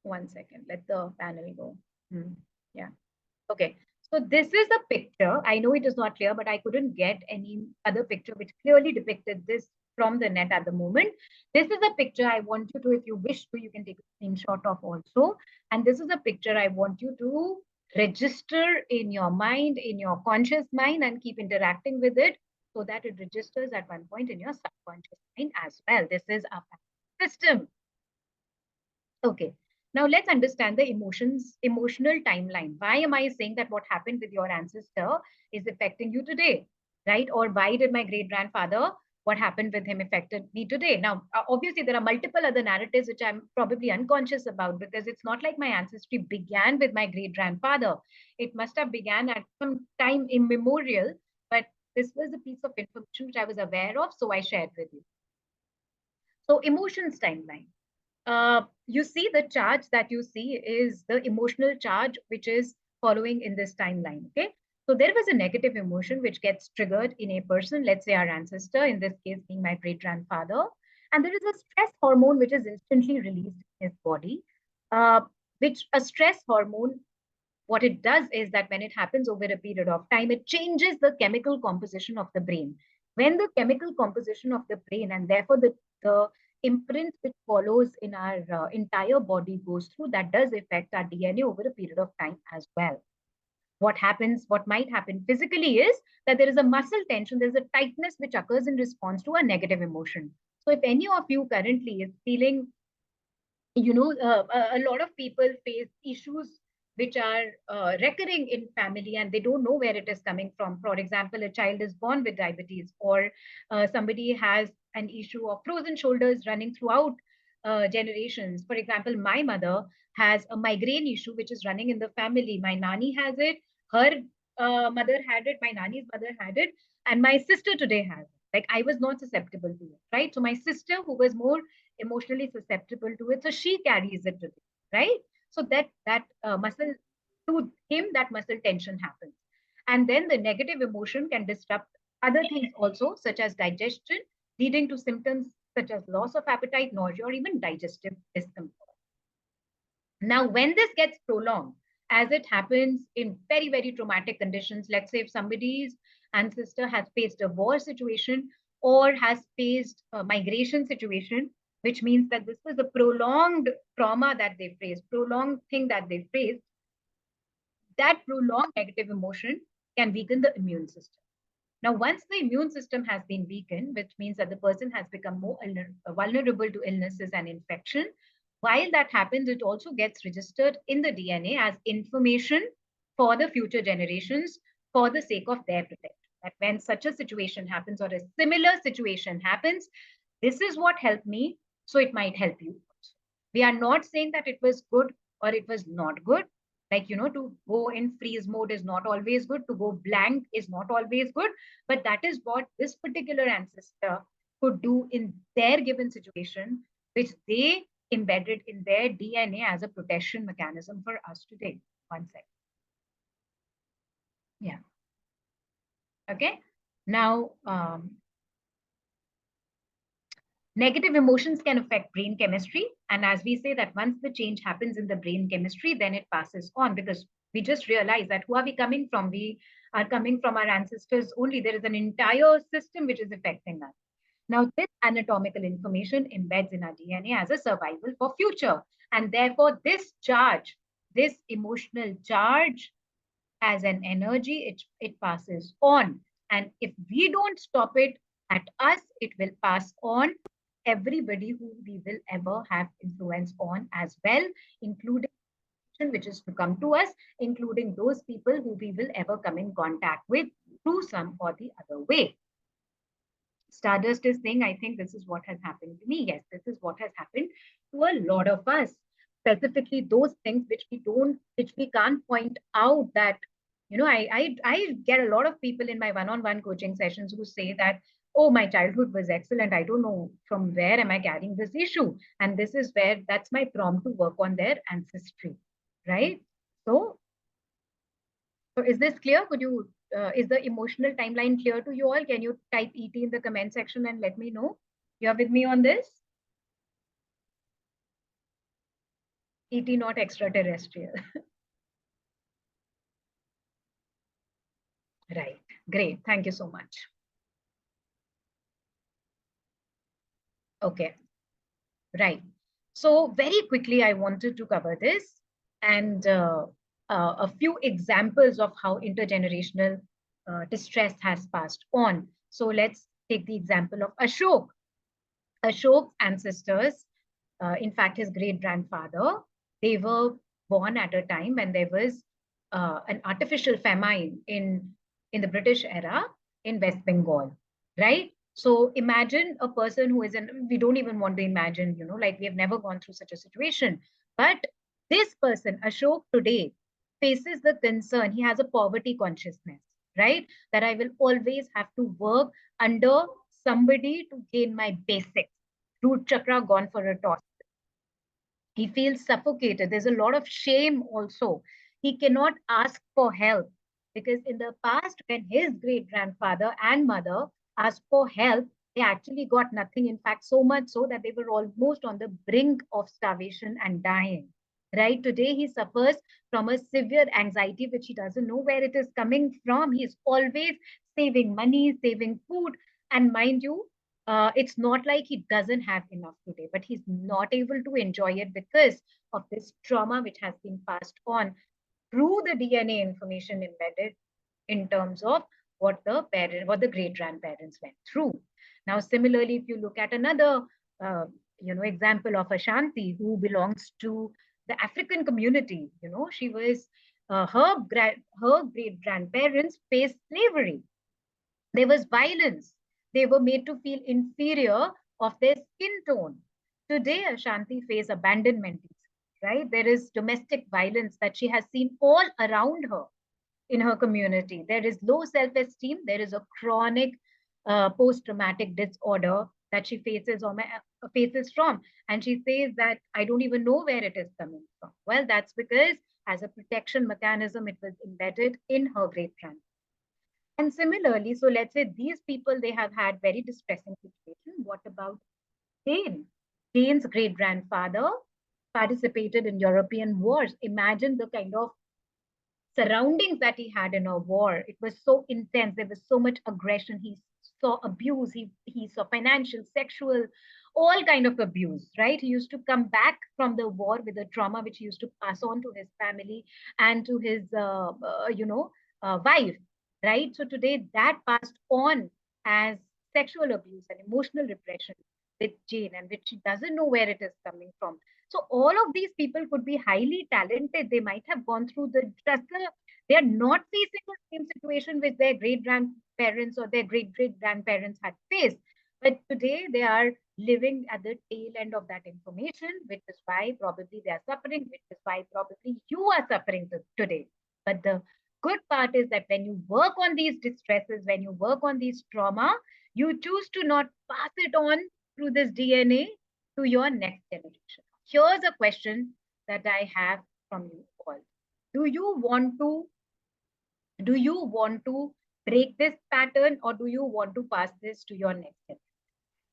1 second, let the panel go. Yeah. Okay. So this is a picture. I know it is not clear, but I couldn't get any other picture which clearly depicted this from the net at the moment. This is a picture I want you to, if you wish to, you can take a screenshot of also. And this is a picture I want you to register in your mind, in your conscious mind, and keep interacting with it. so that it registers at one point in your subconscious mind as well. This is a system. Okay. Now let's understand the emotional timeline. Why am I saying that what happened with your ancestor is affecting you today, right? Or why did my great grandfather, what happened with him affected me today? Now, obviously, there are multiple other narratives which I'm probably unconscious about, because it's not like my ancestry began with my great grandfather. It must have began at some time immemorial, but this was a piece of information which I was aware of, so I shared with you. So, emotions timeline. You see the charge that you see is the emotional charge which is following in this timeline. Okay. So there was a negative emotion which gets triggered in a person, let's say our ancestor, in this case being my great grandfather. And there is a stress hormone which is instantly released in his body, uh, which a stress hormone, what it does is that when it happens over a period of time, it changes the chemical composition of the brain. When the chemical composition of the brain, and therefore the imprint which follows in our entire body goes through, that does affect our DNA over a period of time as well. What happens, what might happen physically is that there is a muscle tension, there's a tightness which occurs in response to a negative emotion. So if any of you currently is feeling, a lot of people face issues which are recurring in family, and they don't know where it is coming from. For example, a child is born with diabetes, or somebody has an issue of frozen shoulders running throughout generations. For example, my mother has a migraine issue which is running in the family. My nani has it, her mother had it, my nani's mother had it, and my sister today has it. Like, I was not susceptible to it, right? So my sister, who was more emotionally susceptible to it, so she carries it today, right? So that muscle, to him, that muscle tension happens, and then the negative emotion can disrupt other things also, such as digestion, leading to symptoms such as loss of appetite, nausea, or even digestive discomfort. Now, when this gets prolonged, as it happens in very, very traumatic conditions, let's say if somebody's ancestor has faced a war situation or has faced a migration situation, which means that this was a prolonged trauma that they faced, prolonged thing that they faced, that prolonged negative emotion can weaken the immune system. Now, once the immune system has been weakened, which means that the person has become more vulnerable to illnesses and infection, while that happens, it also gets registered in the DNA as information for the future generations for the sake of their protection. That when such a situation happens or a similar situation happens, this is what helped me, so it might help you also. We are not saying that it was good or it was not good. Like, to go in freeze mode is not always good, to go blank is not always good, but that is what this particular ancestor could do in their given situation, which they embedded in their DNA as a protection mechanism for us today. One second. Yeah. Okay. Now, negative emotions can affect brain chemistry. And as we say that once the change happens in the brain chemistry, then it passes on, because we just realize that who are we coming from? We are coming from our ancestors only. There is an entire system which is affecting us. Now, this anatomical information embeds in our DNA as a survival for future. And therefore, this charge, this emotional charge as an energy, it passes on. And if we don't stop it at us, it will pass on everybody who we will ever have influence on as well, including which is to come to us, including those people who we will ever come in contact with through some or the other way. Stardust is saying, I think this is what has happened to me. Yes, this is what has happened to a lot of us. Specifically, those things which we can't point out that, I get a lot of people in my one-on-one coaching sessions who say that, oh, my childhood was excellent. I don't know from where am I carrying this issue. And this is where that's my prompt to work on their ancestry, right? So is this clear? Is the emotional timeline clear to you all? Can you type ET in the comment section and let me know? You're with me on this? ET not extraterrestrial. Right. Great. Thank you so much. Okay. Right. So very quickly, I wanted to cover this and a few examples of how intergenerational distress has passed on. So let's take the example of Ashok. Ashok's ancestors, in fact, his great grandfather, they were born at a time when there was an artificial famine in the British era in West Bengal, right? So imagine a person who is in, we don't even want to imagine, like we have never gone through such a situation. But this person, Ashok, today faces the concern, he has a poverty consciousness, right? That I will always have to work under somebody to gain my basics. Root chakra gone for a toss. He feels suffocated. There's a lot of shame also. He cannot ask for help because in the past, when his great grandfather and mother asked for help, they actually got nothing. In fact, so much so that they were almost on the brink of starvation and dying. Right today, he suffers from a severe anxiety, which he doesn't know where it is coming from. He's always saving money, saving food. And mind you, it's not like he doesn't have enough today, but he's not able to enjoy it because of this trauma which has been passed on through the DNA information embedded in terms of what the great grandparents went through. Now, similarly, if you look at another, example of Ashanti who belongs to the African community, she was her great grandparents faced slavery. There was violence. They were made to feel inferior of their skin tone. Today, Ashanti faces abandonment, right? There is domestic violence that she has seen all around her in her community. There is low self-esteem. There is a chronic post-traumatic disorder that she faces from. And she says that I don't even know where it is coming from. Well, that's because as a protection mechanism, it was embedded in her great grandmother. And similarly, so let's say these people, they have had very distressing situation. What about Jane? Jane's great grandfather participated in European wars. Imagine the kind of surroundings that he had in a war. It was so intense. There was so much aggression. He saw abuse. He saw financial, sexual, all kind of abuse, right? He used to come back from the war with a trauma which he used to pass on to his family and to his, wife, right? So today that passed on as sexual abuse and emotional repression with Jane, and which she doesn't know where it is coming from. So all of these people could be highly talented. They might have gone through they are not facing the same situation which their great grandparents or their great great grandparents had faced. But today they are living at the tail end of that information, which is why probably they are suffering, which is why probably you are suffering today. But the good part is that when you work on these distresses, when you work on these trauma, you choose to not pass it on through this DNA to your next generation. Here's a question that I have from you all. Do you want to do you want to break this pattern, or do you want to pass this to your next generation?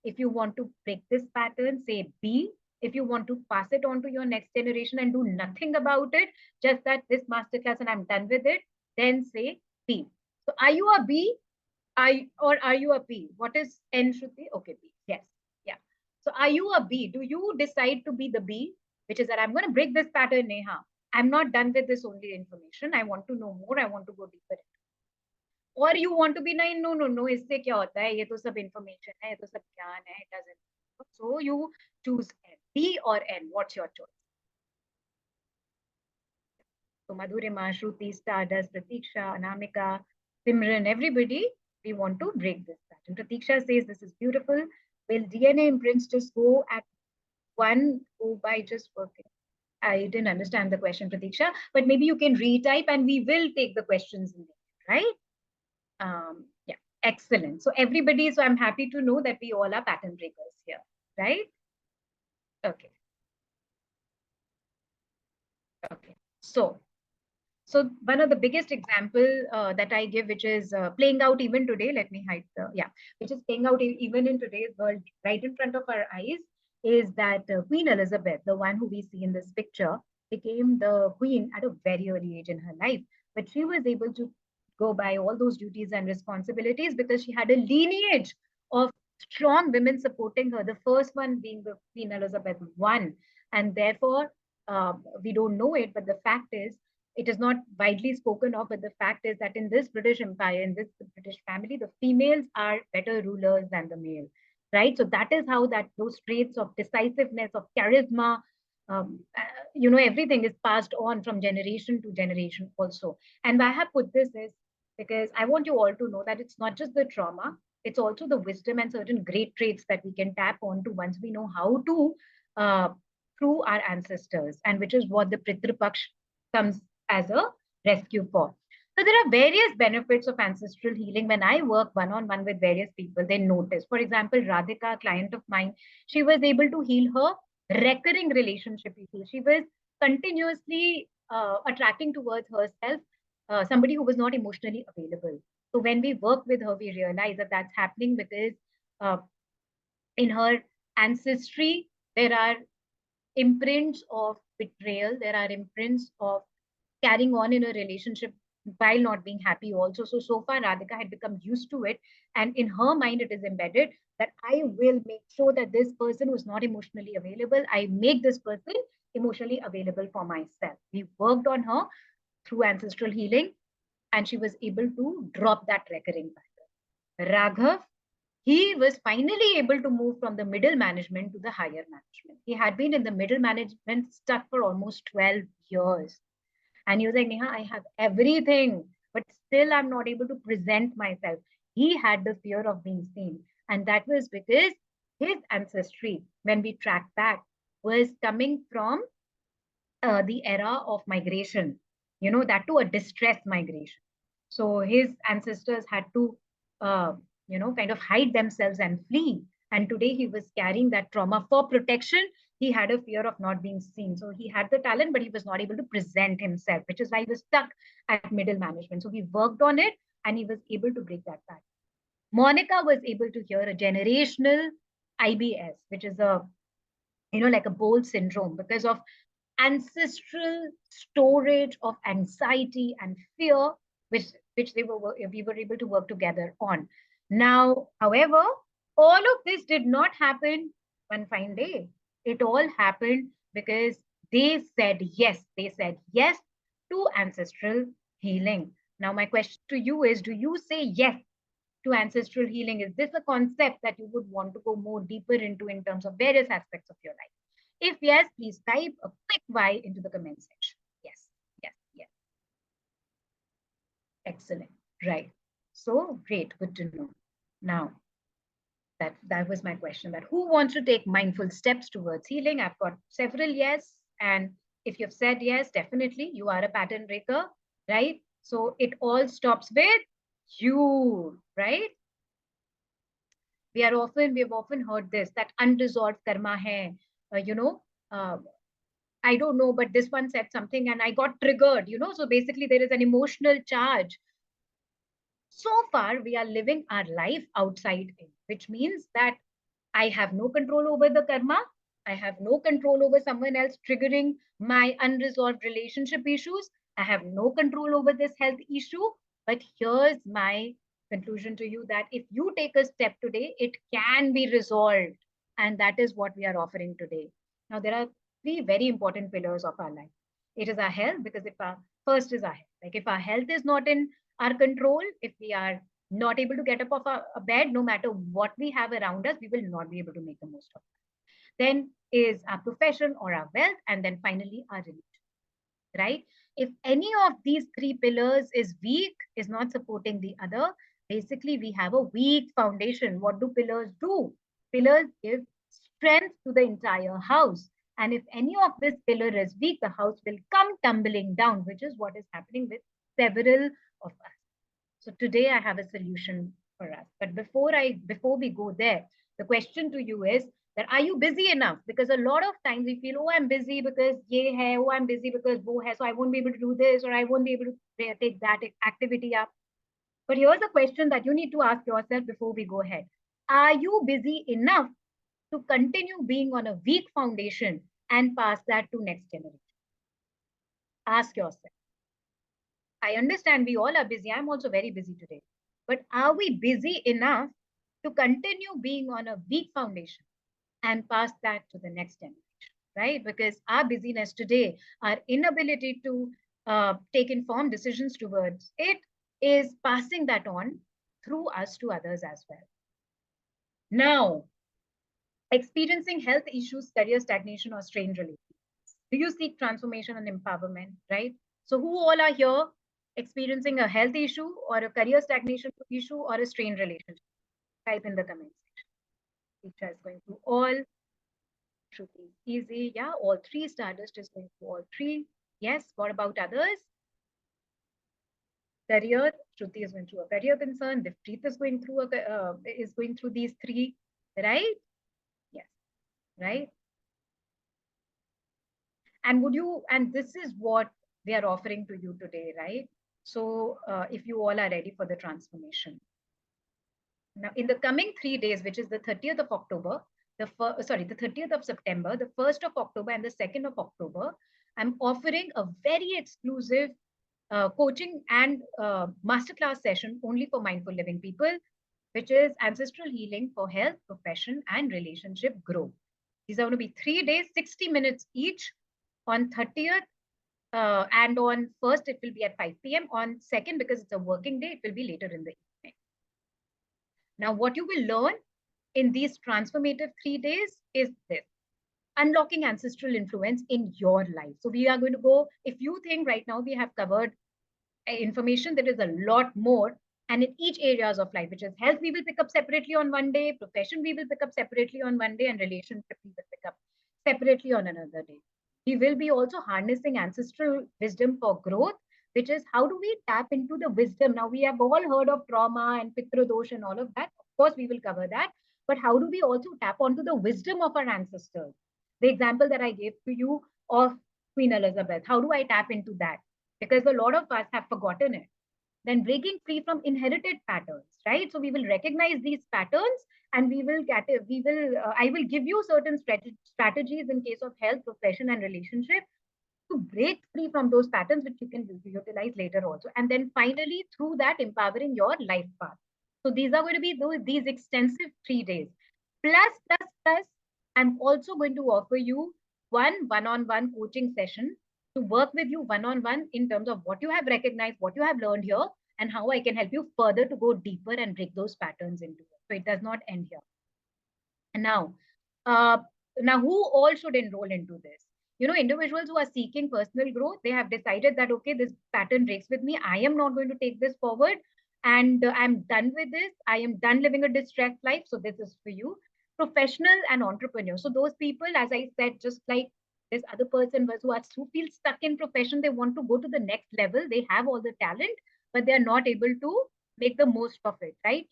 If you want to break this pattern, say B. If you want to pass it on to your next generation and do nothing about it, just that this masterclass and I'm done with it, then say B. So are you a B? Or are you a B? What is N, Shruti? Okay, B. Yes. Yeah. So are you a B? Do you decide to be the B, which is that I'm going to break this pattern, Neha. I'm not done with this only information. I want to know more. I want to go deeper. Or you want to be nine? No, no, no. इससे क्या होता है? ये तो सब information है. ये तो सब ज्ञान है. It doesn't. So you choose N. B or N. What's your choice? So Madhurima, Shruti, Stardust, Pratiksha, Anamika, Simran, everybody, we want to break this pattern. Pratiksha says this is beautiful. Will DNA imprints just go at one go by just working? I didn't understand the question, Pratiksha, but maybe you can retype and we will take the questions in there, right? Yeah, excellent. So everybody, so I'm happy to know that we all are pattern breakers here, right? Okay. Okay. So one of the biggest example that I give, which is playing out even today, let me hide which is playing out even in today's world right in front of our eyes, is that Queen Elizabeth, the one who we see in this picture, became the queen at a very early age in her life. But she was able to go by all those duties and responsibilities because she had a lineage of strong women supporting her, the first one being the Queen Elizabeth I. And therefore, we don't know it, but the fact is, it is not widely spoken of, but the fact is that in this British Empire, in this British family, the females are better rulers than the male, right? So that is how that those traits of decisiveness, of charisma, everything is passed on from generation to generation also. And why I have put this is because I want you all to know that it's not just the trauma, it's also the wisdom and certain great traits that we can tap onto once we know how to uh, through our ancestors, and which is what the Pitrapaksh comes as a rescue for. So there are various benefits of ancestral healing. When I work one-on-one with various people, they notice. For example, Radhika, a client of mine, she was able to heal her recurring relationship issues. She was continuously attracting towards herself somebody who was not emotionally available. So when we work with her, we realize that that's happening because uh, in her ancestry, there are imprints of betrayal, there are imprints of carrying on in a relationship while not being happy also. So far, Radhika had become used to it. And in her mind, it is embedded that I will make sure that this person who's not emotionally available, I make this person emotionally available for myself. We worked on her through ancestral healing, and she was able to drop that recurring pattern. Raghav, he was finally able to move from the middle management to the higher management. He had been in the middle management stuck for almost 12 years. And he was like, Neha, I have everything, but still I'm not able to present myself. He had the fear of being seen. And that was because his ancestry, when we track back, was coming from the era of migration, that to a distress migration. So his ancestors had to, kind of hide themselves and flee. And today he was carrying that trauma for protection. He had a fear of not being seen. So he had the talent, but he was not able to present himself, which is why he was stuck at middle management. So we worked on it and he was able to break that pattern. Monica was able to hear a generational IBS, which is like a bold syndrome because of ancestral storage of anxiety and fear, which we were able to work together on. Now, however, all of this did not happen one fine day. It all happened because they said yes. They said yes to ancestral healing. Now, my question to you is, do you say yes to ancestral healing? Is this a concept that you would want to go more deeper into in terms of various aspects of your life? If yes, please type a quick Y into the comment section. Yes, yes, yes. Excellent. Right. So great. Good to know. Now, that was my question, that who wants to take mindful steps towards healing? I've got several yes. And if you've said yes, definitely you are a pattern breaker, right? So it all stops with you, right? We have often heard this, that unresolved karma hai, uh, I don't know, but this one said something and I got triggered, So basically, there is an emotional charge. So far, we are living our life outside in, which means that I have no control over the karma. I have no control over someone else triggering my unresolved relationship issues. I have no control over this health issue. But here's my conclusion to you, that if you take a step today, it can be resolved. And that is what we are offering today. Now, there are three very important pillars of our life. It is our health, because if our first is our health. Like if our health is not in our control, if we are not able to get up off a bed, no matter what we have around us, we will not be able to make the most of it. Then is our profession or our wealth, and then finally our religion, right? If any of these three pillars is weak, is not supporting the other, basically we have a weak foundation. What do pillars do? Pillars give strength to the entire house. And if any of this pillar is weak, the house will come tumbling down, which is what is happening with several of us. So today I have a solution for us. But before we go there, the question to you is that are you busy enough? Because a lot of times we feel, oh, I'm busy because ye hai, oh, I'm busy because wo hai, so I won't be able to do this, or I won't be able to take that activity up. But here's a question that you need to ask yourself before we go ahead. Are you busy enough to continue being on a weak foundation and pass that to next generation? Ask yourself. I understand we all are busy. I'm also very busy today. But are we busy enough to continue being on a weak foundation and pass that to the next generation, right? Because our busyness today, our inability to take informed decisions towards it, is passing that on through us to others as well. Now, experiencing health issues, career stagnation, or strained relations. Do you seek transformation and empowerment, right? So, who all are here experiencing a health issue or a career stagnation issue or a strained relationship? Type in the comments section. Isha is going through all. Shruti is easy. Yeah, all three. Stardust is going through all three. Yes. What about others? Career. Shruti is going through a career concern. Divpreet is going through these three, right? Yes. Right. And this is what we are offering to you today, right? So if you all are ready for the transformation. Now, in the coming 3 days, which is the 30th of October, the 30th of September, the 1st of October, and the 2nd of October, I'm offering a very exclusive coaching and masterclass session only for mindful living people, which is ancestral healing for health, profession, and relationship growth. These are going to be 3 days, 60 minutes each. On 30th, and on 1st, it will be at 5 p.m. On 2nd, because it's a working day, it will be later in the evening. Now, what you will learn in these transformative 3 days is this: unlocking ancestral influence in your life. So we are going to go, if you think right now we have covered information, there is a lot more. And in each areas of life, which is health, we will pick up separately on one day, profession, we will pick up separately on one day, and relationship, we will pick up separately on another day. We will be also harnessing ancestral wisdom for growth, which is how do we tap into the wisdom? Now, we have all heard of trauma and Pitradosh and all of that. Of course, we will cover that. But how do we also tap onto the wisdom of our ancestors? The example that I gave to you of Queen Elizabeth, how do I tap into that? Because a lot of us have forgotten it. Then breaking free from inherited patterns, right? So we will recognize these patterns, and I will give you certain strategies in case of health, profession, and relationship to break free from those patterns, which you can utilize later also. And then finally, through that, empowering your life path. So these are going to be these extensive 3 days. Plus, I'm also going to offer you one-on-one coaching session to work with you one-on-one in terms of what you have recognized, what you have learned here, and how I can help you further to go deeper and break those patterns into it. So it does not end here. And now who all should enroll into this? Individuals who are seeking personal growth, they have decided that, okay, this pattern breaks with me. I am not going to take this forward, and I'm done with this. I am done living a distressed life. So this is for you. Professional and entrepreneur. So those people, as I said, just like this other person who feel stuck in profession, they want to go to the next level. They have all the talent, but they are not able to make the most of it, right?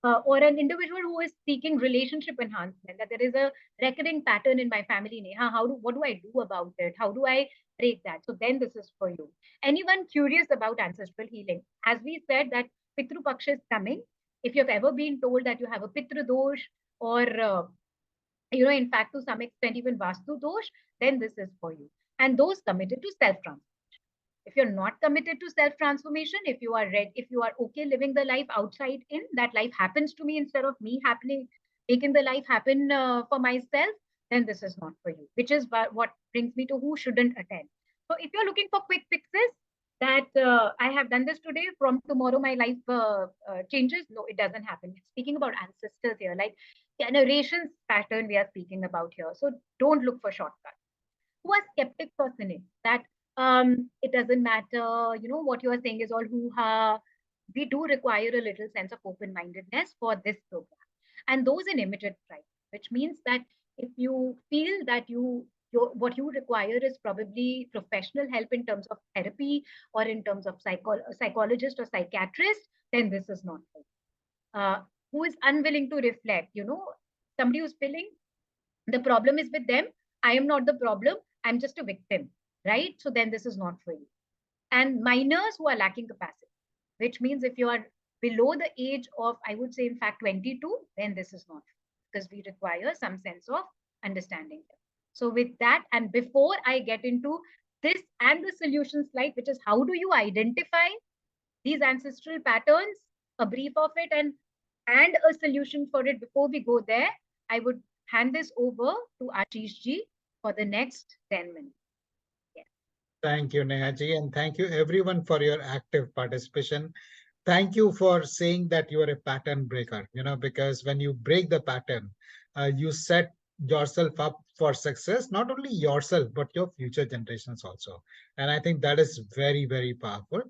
Or an individual who is seeking relationship enhancement, that there is a recurring pattern in my family, Neha, what do I do about it? How do I break that? So then this is for you. Anyone curious about ancestral healing? As we said that Pitru Paksha is coming. If you've ever been told that you have a Pitru dosh, or in fact, to some extent, even Vastu dosh, then this is for you. And those committed to self-transformation. If you're not committed to self-transformation, if you are okay living the life outside in, that life happens to me instead of me making the life happen for myself, then this is not for you, which is what brings me to who shouldn't attend. So if you're looking for quick fixes, that I have done this today, from tomorrow my life changes, no, it doesn't happen. It's speaking about ancestors here, like generations pattern we are speaking about here. So don't look for shortcuts. Who are skeptics or cynics, that it doesn't matter, what you are saying is all hoo-ha. We do require a little sense of open-mindedness for this program. And those in immediate crisis, which means that if you feel that what you require is probably professional help in terms of therapy, or in terms of psychologist or psychiatrist, then this is not for you. Who is unwilling to reflect, somebody who's feeling the problem is with them, I am not the problem, I'm just a victim, right? So then this is not for you. And minors who are lacking capacity, which means if you are below the age of, I would say, in fact, 22, then this is not, because we require some sense of understanding. So with that, and before I get into this and the solution slide, which is how do you identify these ancestral patterns, a brief of it, and a solution for it, before we go there, I would hand this over to Ashish ji for the next 10 minutes. Yes. Thank you, Nehaji, and thank you everyone for your active participation. Thank you for saying that you are a pattern breaker, because when you break the pattern, you set yourself up for success, not only yourself, but your future generations also. And I think that is very, very powerful.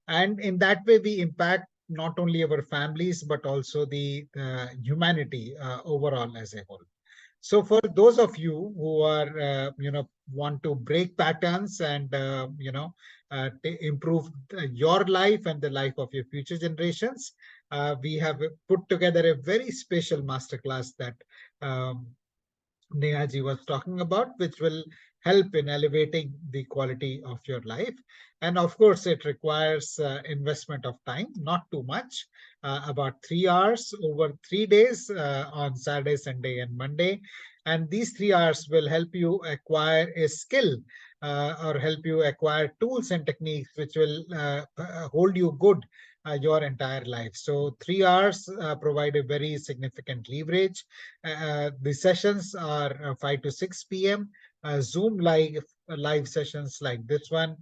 And in that way, we impact not only our families, but also the humanity overall as a whole. So for those of you who are, want to break patterns and, improve your life and the life of your future generations, we have put together a very special masterclass that um, Nehaji was talking about, which will help in elevating the quality of your life. And of course, it requires investment of time, not too much, about 3 hours over 3 days on Saturday, Sunday, and Monday. And these 3 hours will help you acquire a skill or help you acquire tools and techniques which will hold you good your entire life. So 3 hours provide a very significant leverage. The sessions are 5 to 6 p.m. Zoom live sessions like this one,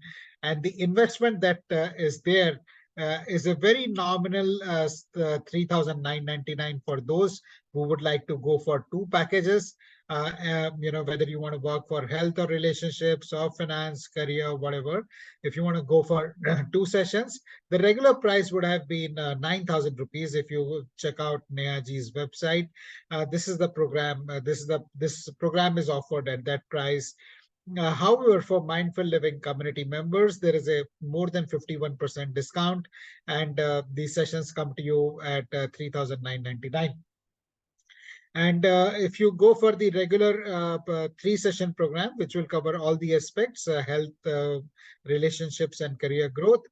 and the investment that is there is a very nominal 3,999 for those who would like to go for two packages. Whether you want to work for health or relationships or finance, career, whatever. If you want to go for two sessions, the regular price would have been 9,000 rupees. If you check out Nehaji's website, this is the program. This program is offered at that price. However, for Mindful Living community members, there is a more than 51% discount, and these sessions come to you at 3,999. And if you go for the regular three-session program, which will cover all the aspects, health, relationships, and career growth,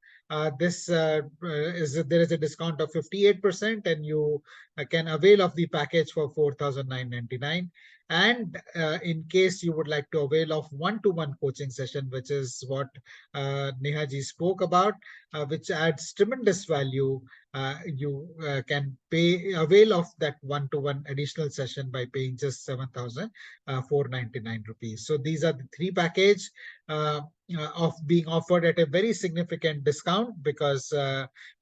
this is there is a discount of 58%, and you can avail of the package for 4,999. And in case you would like to avail of one-to-one coaching session, which is what Nehaji spoke about, which adds tremendous value, you can pay avail of that one-to-one additional session by paying just 7,499 rupees. So these are the three package of being offered at a very significant discount, because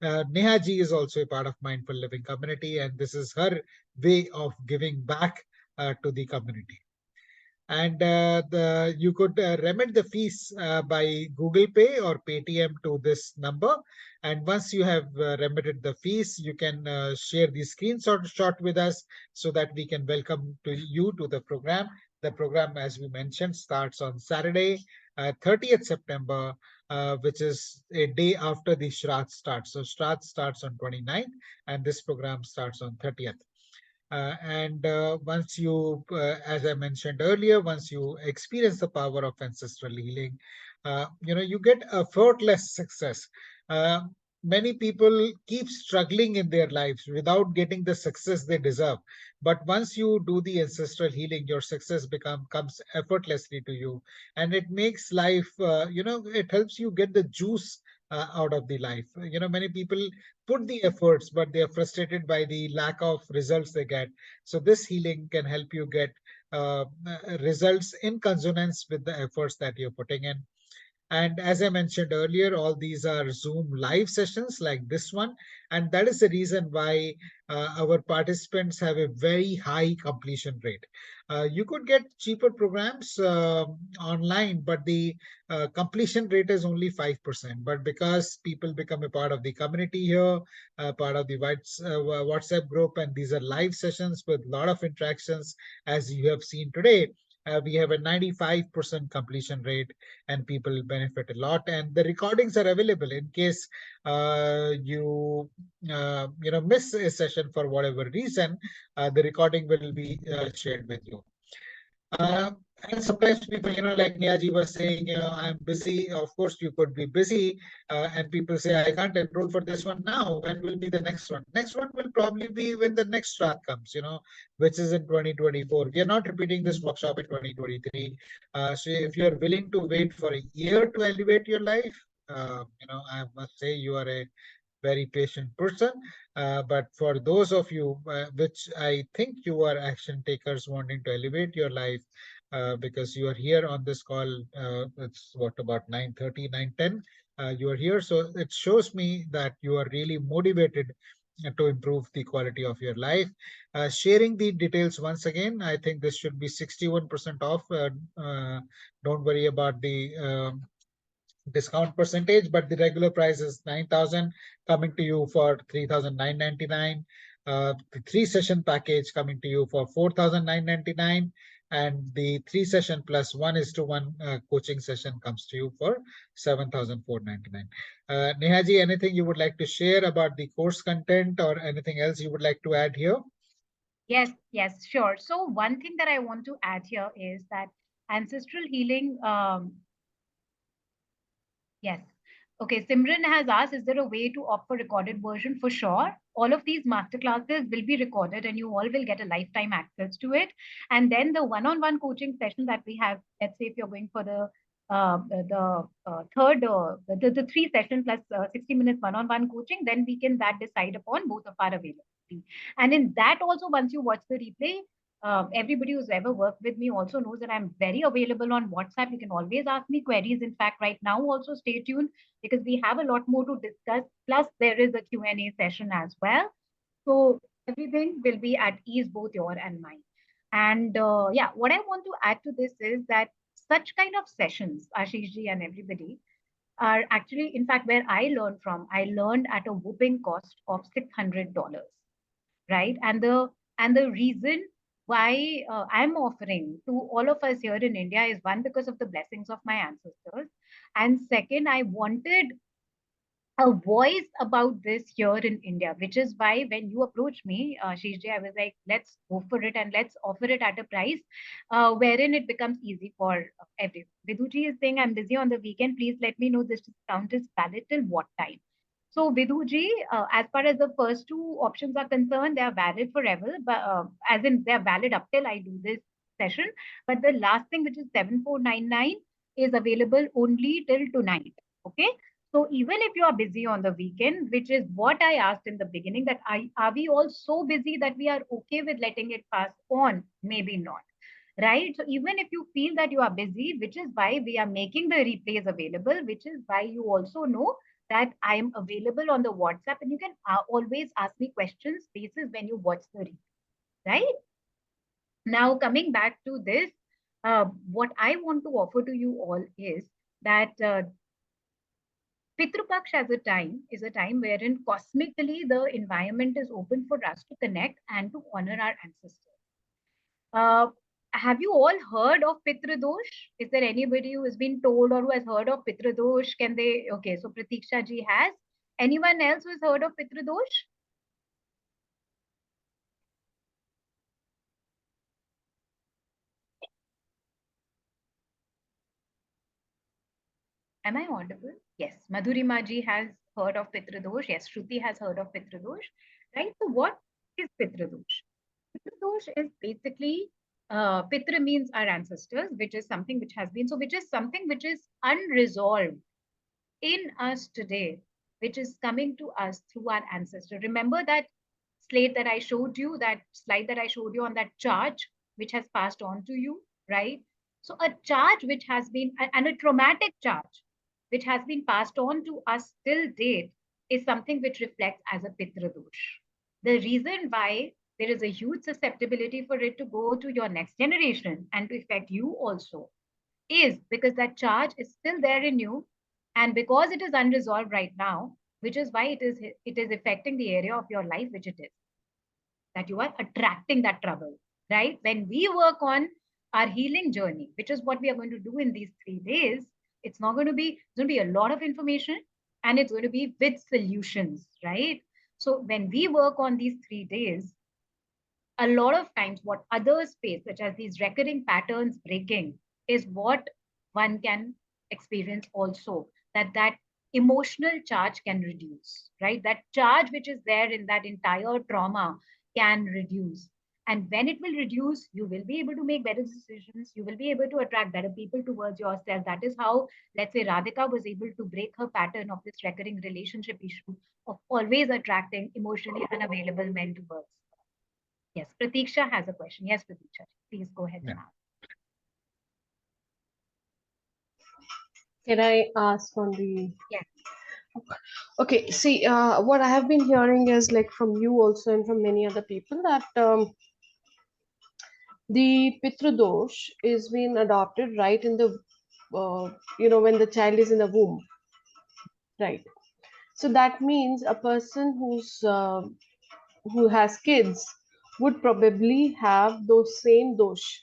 Neha ji is also a part of Mindful Living community, and this is her way of giving back to the community. And you could remit the fees by Google Pay or Paytm to this number. And once you have remitted the fees, you can share the screenshot shot with us so that we can welcome you to the program. The program, as we mentioned, starts on Saturday, 30th September, which is a day after the Shraddh starts. So Shraddh starts on 29th, and this program starts on 30th. And once you, as I mentioned earlier, once you experience the power of ancestral healing, you get effortless success. Uh, Many people keep struggling in their lives without getting the success they deserve. But once you do the ancestral healing, your success comes effortlessly to you, and it makes life. It helps you get the juice out of the life. Many people put the efforts, but they are frustrated by the lack of results they get. So this healing can help you get results in consonance with the efforts that you're putting in. And as I mentioned earlier, all these are Zoom live sessions like this one. And that is the reason why our participants have a very high completion rate. You could get cheaper programs online, but the completion rate is only 5%. But because people become a part of the community here, part of the WhatsApp group, and these are live sessions with a lot of interactions, as you have seen today, we have a 95% completion rate, and people benefit a lot. And the recordings are available in case you miss a session for whatever reason. The recording will be shared with you. Uh, and sometimes people, like Niaji was saying, I'm busy. Of course, you could be busy, and people say, I can't enroll for this one now. When will be the next one? Next one will probably be when the next Shraddh comes, which is in 2024. We are not repeating this workshop in 2023. So if you're willing to wait for a year to elevate your life, I must say you are a very patient person. But for those of you, which I think you are action takers wanting to elevate your life, because you are here on this call. It's what, about 9:30, 9:10. You are here, so it shows me that you are really motivated to improve the quality of your life. Sharing the details once again, I think this should be 61% off. Don't worry about the discount percentage, but the regular price is 9,000, coming to you for 3,999. The three session package coming to you for 4,999, and the three session plus 1:1 coaching session comes to you for 7,499. Nehaji, anything you would like to share about the course content or anything else you would like to add here? Yes, sure. So one thing that I want to add here is that ancestral healing, yes. Okay, Simran has asked, is there a way to opt for recorded version? For sure. All of these masterclasses will be recorded and you all will get a lifetime access to it. And then the one-on-one coaching session that we have, let's say if you're going for the three session plus 60 minutes one-on-one coaching, then we can that decide upon both of our availability. And in that also, once you watch the replay, everybody who's ever worked with me also knows that I'm very available on WhatsApp. You can always ask me queries. In fact, right now also stay tuned because we have a lot more to discuss. Plus, there is a Q&A session as well. So everything will be at ease, both your and mine. And yeah, what I want to add to this is that such kind of sessions, Ashish ji and everybody, are actually, in fact, where I learned at a whooping cost of $600, right? And the reason why I'm offering to all of us here in India is one, because of the blessings of my ancestors, and second, I wanted a voice about this here in India, which is why when you approached me, Shishji, I was like, let's go for it and let's offer it at a price wherein it becomes easy for everyone. Viduji is saying, I'm busy on the weekend. Please let me know this discount is valid till what time. So, Viduji, as far as the first two options are concerned, they are valid forever, but as in they are valid up till I do this session. But the last thing, which is 7,499, is available only till tonight. Okay. So even if you are busy on the weekend, which is what I asked in the beginning, that are we all so busy that we are okay with letting it pass on? Maybe not. Right. So even if you feel that you are busy, which is why we are making the replays available, which is why you also know that I am available on the WhatsApp and you can always ask me questions basis when you watch the replay. Right. Now, coming back to this, what I want to offer to you all is that Pitru Paksh as a time is a time wherein cosmically the environment is open for us to connect and to honor our ancestors. Uh, have you all heard of Pitra Dosh? Is there anybody who has been told or who has heard of Pitra Dosh? Can they? Okay, so Pratiksha ji has. Anyone else who has heard of Pitra Dosh? Am I audible? Yes, Madhurima ji has heard of Pitra Dosh. Yes, Shruti has heard of Pitra Dosh. Right. So, what is Pitra Dosh? Dosh is basically Pitra means our ancestors, which is something which has been so, which is something which is unresolved in us today, which is coming to us through our ancestor. Remember that slate that I showed you, that slide that I showed you on that charge, which has passed on to you, right? So a charge which has been, and a traumatic charge, which has been passed on to us till date, is something which reflects as a Pitra Dosh. The reason why there is a huge susceptibility for it to go to your next generation and to affect you also is because that charge is still there in you, and because it is unresolved right now, which is why it is affecting the area of your life which it is, that you are attracting that trouble, right? When we work on our healing journey, which is what we are going to do in these 3 days, it's going to be a lot of information, and it's going to be with solutions, right? So when we work on these 3 days, a lot of times what others face, such as these recurring patterns breaking, is what one can experience also. That emotional charge can reduce, right? That charge which is there in that entire trauma can reduce. And when it will reduce, you will be able to make better decisions. You will be able to attract better people towards yourself. That is how, let's say, Radhika was able to break her pattern of this recurring relationship issue of always attracting emotionally unavailable men towards. Yes, Pratiksha has a question. Yes, Pratiksha, please go ahead and Yeah. ask. Can I ask on the? Yeah. Okay, see, what I have been hearing is like from you also and from many other people that the Pitradosh is being adopted right in the, when the child is in the womb, right? So that means a person who has kids would probably have those same dosh.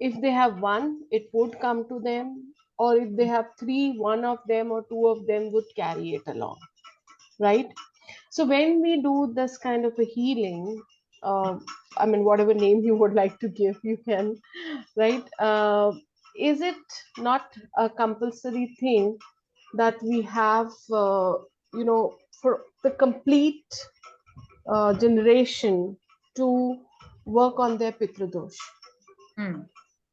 If they have one, it would come to them, or if they have three, one of them or two of them would carry it along, right? So when we do this kind of a healing, uh, I mean, whatever name you would like to give, you can, right? Is it not a compulsory thing that we have, for the complete generation to work on their Pitradosh? Hmm.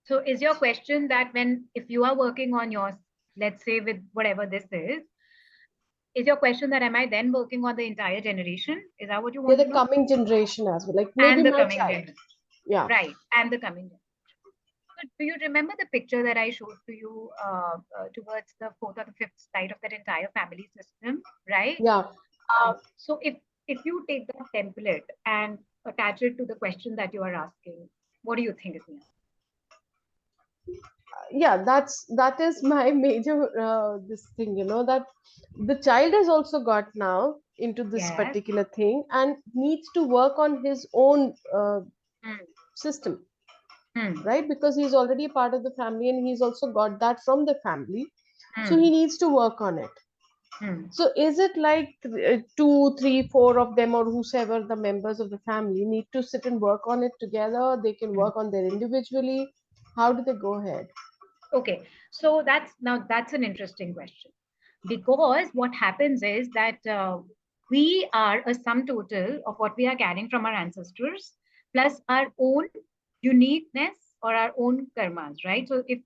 So is your question that if you are working on yours, let's say with whatever this is your question that am I then working on the entire generation? Is that what you Yeah, want the to know? coming generation as well, like maybe And the my coming child. generation. Yeah. Right. And the coming generation. So do you remember the picture that I showed to you towards the fourth or the fifth slide of that entire family system? Right. Yeah. So if you take that template and attach it to the question that you are asking, what do you think is the answer? Yeah, that is my major this thing, that the child has also got now into this Yes. particular thing and needs to work on his own Hmm. system, Hmm. right? Because he's already a part of the family and he's also got that from the family, so he Hmm. needs to work on it. Hmm. So is it like two, three, four of them, or whosoever the members of the family need to sit and work on it together? They can Hmm. work on their individually. How do they go ahead? Okay, so that's an interesting question because what happens is that we are a sum total of what we are carrying from our ancestors plus our own uniqueness or our own karmas, right? So if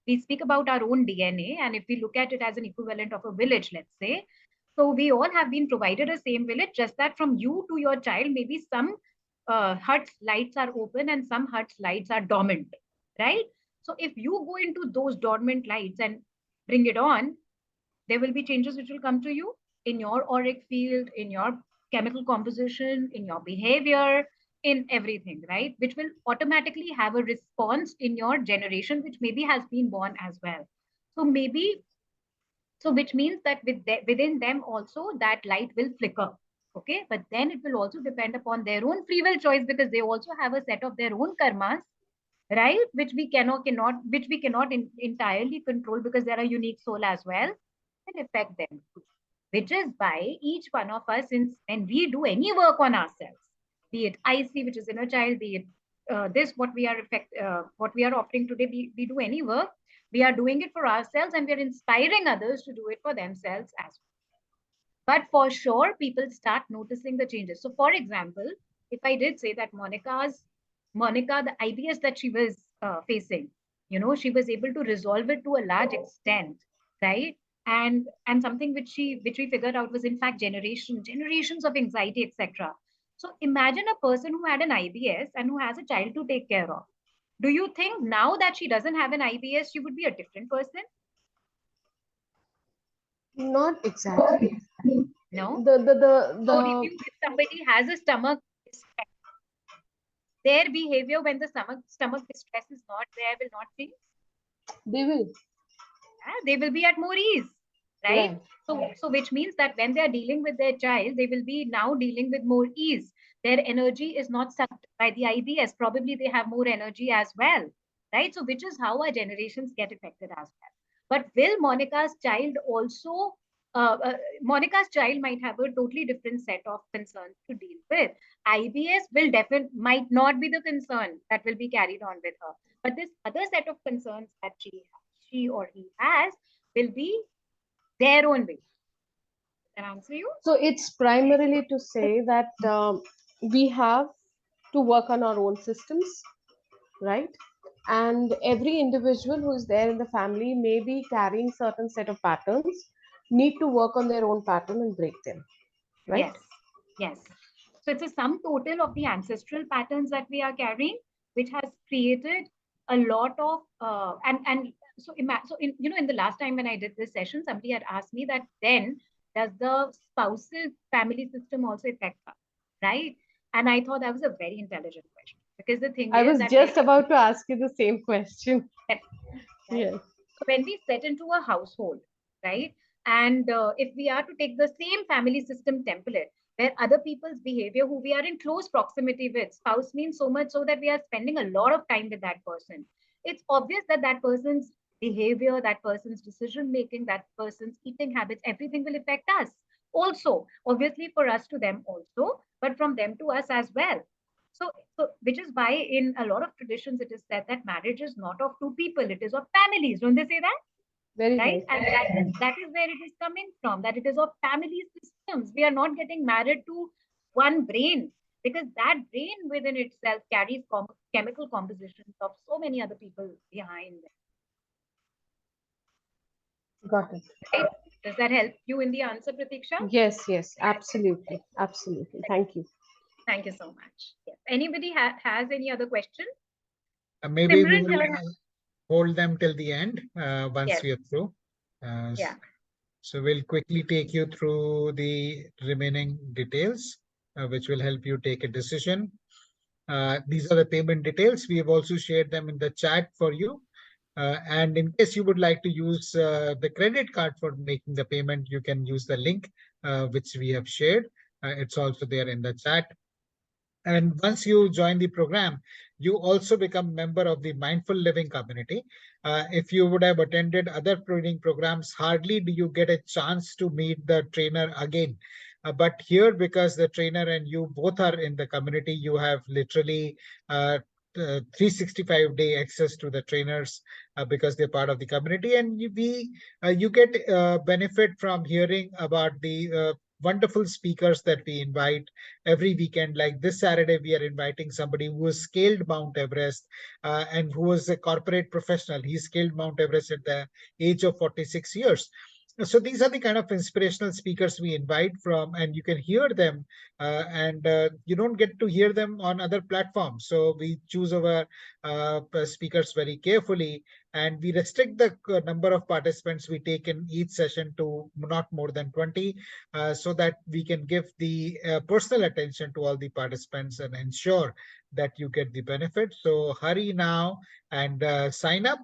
we speak about our own DNA and if we look at it as an equivalent of a village, let's say, so we all have been provided a same village, just that from you to your child, maybe some huts lights are open and some huts lights are dormant, right? So if you go into those dormant lights and bring it on, there will be changes which will come to you in your auric field, in your chemical composition, in your behavior, in everything, right? Which will automatically have a response in your generation, which maybe has been born as well. So maybe, so which means that within them also that light will flicker. Okay, but then it will also depend upon their own free will choice because they also have a set of their own karmas, right, which we cannot entirely control because they're a unique soul as well, and affect them too, which is why each one of us, since when we do any work on ourselves, be it IC, which is inner child, be it this what we are offering today, we do any work, we are doing it for ourselves and we are inspiring others to do it for themselves as well. But for sure, people start noticing the changes. So, for example, if I did say that Monica, the IBS that she was facing, she was able to resolve it to a large extent, right? And something which we figured out was in fact generations of anxiety, etc. So imagine a person who had an IBS and who has a child to take care of. Do you think now that she doesn't have an IBS, she would be a different person? Not exactly. No. So if somebody has a stomach distress, their behavior when the stomach distress is not there will not change. They will. They will be at more ease, right? Right. So which means that when they are dealing with their child, they will be now dealing with more ease. Their energy is not sucked by the IBS. Probably they have more energy as well, right? So which is how our generations get affected as well. But will Monica's child also Monica's child might have a totally different set of concerns to deal with. IBS will definitely might not be the concern that will be carried on with her, but this other set of concerns that she or he has will be their own way. Can I answer you? So it's primarily to say that we have to work on our own systems, right? And every individual who is there in the family may be carrying certain set of patterns, need to work on their own pattern and break them, right? Yes. Yes. So it's a sum total of the ancestral patterns that we are carrying, which has created a lot of and so in the last time when I did this session, somebody had asked me that then does the spouse's family system also affect her, right? And I thought that was a very intelligent question, because the thing I is was that when, just about to ask you the same question. right, Yes. so when we set into a household, right, and if we are to take the same family system template where other people's behavior who we are in close proximity with, spouse means so much so that we are spending a lot of time with that person, it's obvious that that person's behavior, that person's decision making, that person's eating habits, everything will affect us also, obviously for us to them also, but from them to us as well. So, which is why in a lot of traditions it is said that marriage is not of two people, it is of families. Don't they say that? Very Right? right. And that is where it is coming from, that it is of family systems. We are not getting married to one brain, because that brain within itself carries chemical compositions of so many other people behind them. Got it. Right? Does that help you in the answer, Pratiksha? Yes, yes, absolutely. Absolutely. Thank you. Thank you so much. Yes. Anybody has any other question? Maybe we Simran will here. hold them till the end once Yes. we are through. Uh, Yeah. so we'll quickly take you through the remaining details, which will help you take a decision. These are the payment details. We have also shared them in the chat for you. And in case you would like to use the credit card for making the payment, you can use the link which we have shared. It's also there in the chat. And once you join the program, you also become member of the mindful living community. If you would have attended other training programs, hardly do you get a chance to meet the trainer again. But here, because the trainer and you both are in the community, you have literally 365-day access to the trainers because they're part of the community, and you get benefit from hearing about the wonderful speakers that we invite every weekend. Like this Saturday, we are inviting somebody who has scaled Mount Everest and who was a corporate professional. He scaled Mount Everest at the age of 46 years. So these are the kind of inspirational speakers we invite from, and you can hear them, and you don't get to hear them on other platforms. So we choose our speakers very carefully, and we restrict the number of participants we take in each session to not more than 20, so that we can give the personal attention to all the participants and ensure that you get the benefit. So hurry now and sign up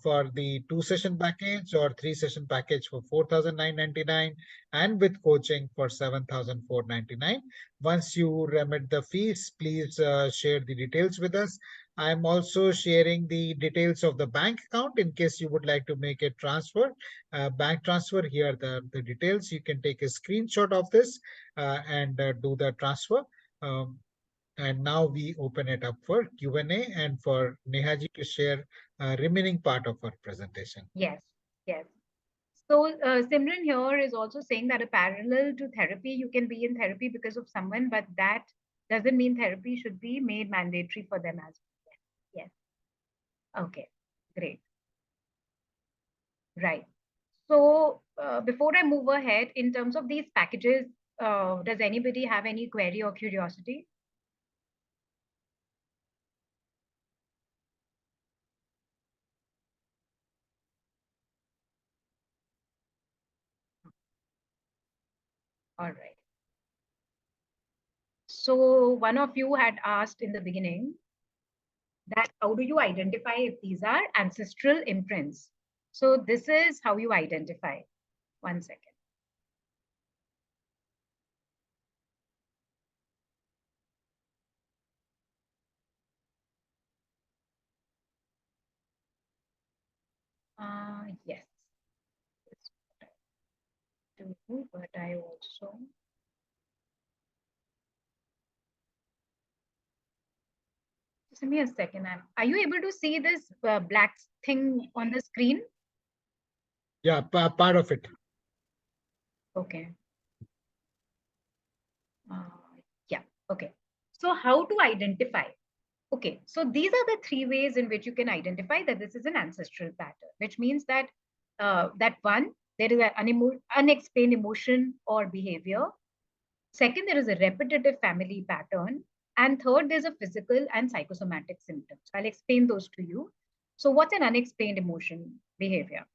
for the 2 session package or 3 session package for 4,999 and with coaching for 7,499. Once you remit the fees, please share the details with us. I'm also sharing the details of the bank account in case you would like to make a transfer, bank transfer. Here are the details. You can take a screenshot of this and do the transfer. Um, and now we open it up for Q&A and for Nehaji to share remaining part of our presentation. Yes. Yes. So Simran here is also saying that a parallel to therapy, you can be in therapy because of someone, but that doesn't mean therapy should be made mandatory for them as well. Yes. Okay. Great. Right. So before I move ahead, in terms of these packages, does anybody have any query or curiosity? All right. So one of you had asked in the beginning that how do you identify if these are ancestral imprints? So this is how you identify. One second. Yes, that's what I do, but I also just give me a second. Are you able to see this black thing on the screen? Yeah, part of it. Okay. Yeah. Okay. So how to identify? Okay. So these are the three ways in which you can identify that this is an ancestral pattern, which means that that one, there is an unexplained emotion or behavior. Second, there is a repetitive family pattern. And third, there's a physical and psychosomatic symptoms. I'll explain those to you. So what's an unexplained emotion behavior?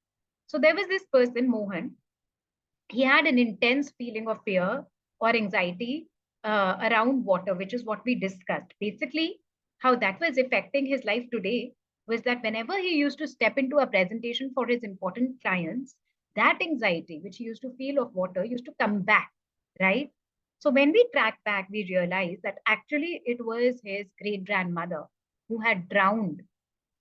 So there was this person, Mohan. He had an intense feeling of fear or anxiety around water, which is what we discussed. Basically, how that was affecting his life today was that whenever he used to step into a presentation for his important clients, that anxiety, which he used to feel of water, used to come back, right? So when we track back, we realize that actually it was his great grandmother who had drowned,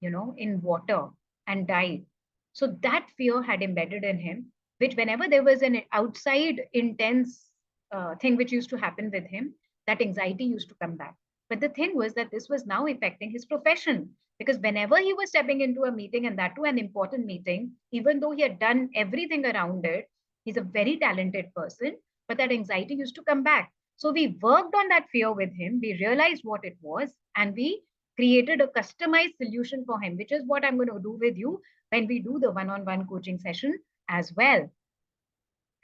in water and died. So that fear had embedded in him, which whenever there was an outside intense thing which used to happen with him, that anxiety used to come back. But the thing was that this was now affecting his profession, because whenever he was stepping into a meeting, and that too an important meeting, even though he had done everything around it, he's a very talented person, but that anxiety used to come back. So we worked on that fear with him. We realized what it was, and we created a customized solution for him, which is what I'm going to do with you when we do the one-on-one coaching session as well.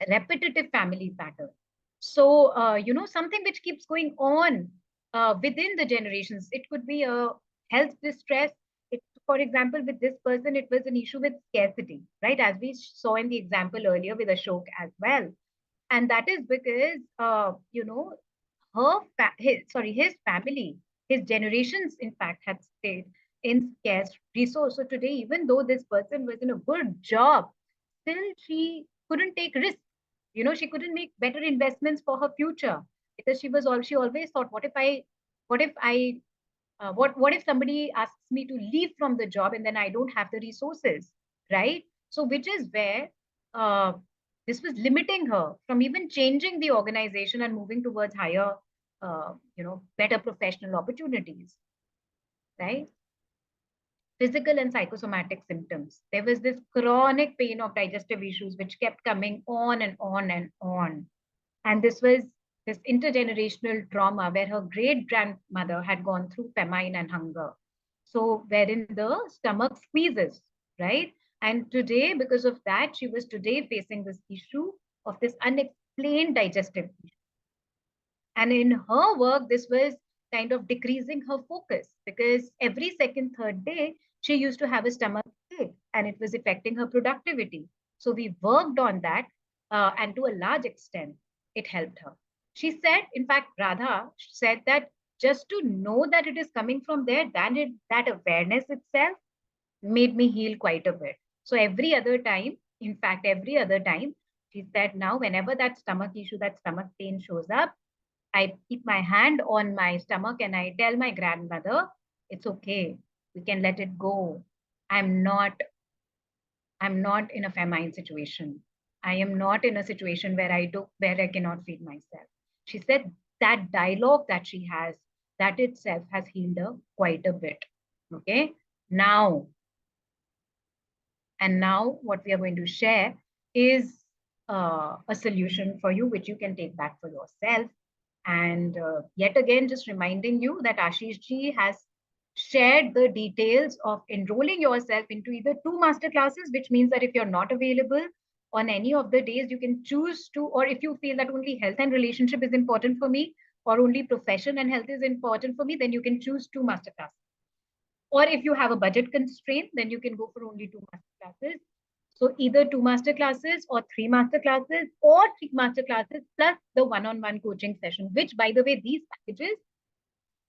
Repetitive family pattern. So, something which keeps going on within the generations. It could be a health distress. For example, with this person, it was an issue with scarcity, right? As we saw in the example earlier with Ashok as well. And that is because, his family, his generations, in fact, had stayed in scarce resource. So today, even though this person was in a good job, still she couldn't take risks. She couldn't make better investments for her future, because she always thought, what if I what if somebody asks me to leave from the job and then I don't have the resources, right? So which is where uh, this was limiting her from even changing the organization and moving towards higher, better professional opportunities, right? Physical and psychosomatic symptoms. There was this chronic pain of digestive issues which kept coming on and on and on. And this was this intergenerational trauma where her great grandmother had gone through famine and hunger. So, wherein the stomach squeezes, right? And today, because of that, she was today facing this issue of this unexplained digestive issue. And in her work, this was kind of decreasing her focus, because every second, third day, she used to have a stomach ache and it was affecting her productivity. So we worked on that, and to a large extent, it helped her. She said, in fact, Radha said that just to know that it is coming from there, that awareness itself made me heal quite a bit. So every other time, in fact, every other time, she said, now whenever that stomach issue, that stomach pain shows up, I keep my hand on my stomach and I tell my grandmother, it's okay. We can let it go. I'm not, I'm not in a famine situation. I am not in a situation where I cannot feed myself. She said that dialogue that she has, that itself has healed her quite a bit. Okay. Now, now what we are going to share is a solution for you, which you can take back for yourself. And yet again, just reminding you that Ashish ji has shared the details of enrolling yourself into either two master classes, which means that if you're not available on any of the days, you can choose to, or if you feel that only health and relationship is important for me, or only profession and health is important for me, then you can choose two master classes. Or if you have a budget constraint, then you can go for only two master classes. So either two master classes or three master classes or three master classes plus the one-on-one coaching session, which by the way, these packages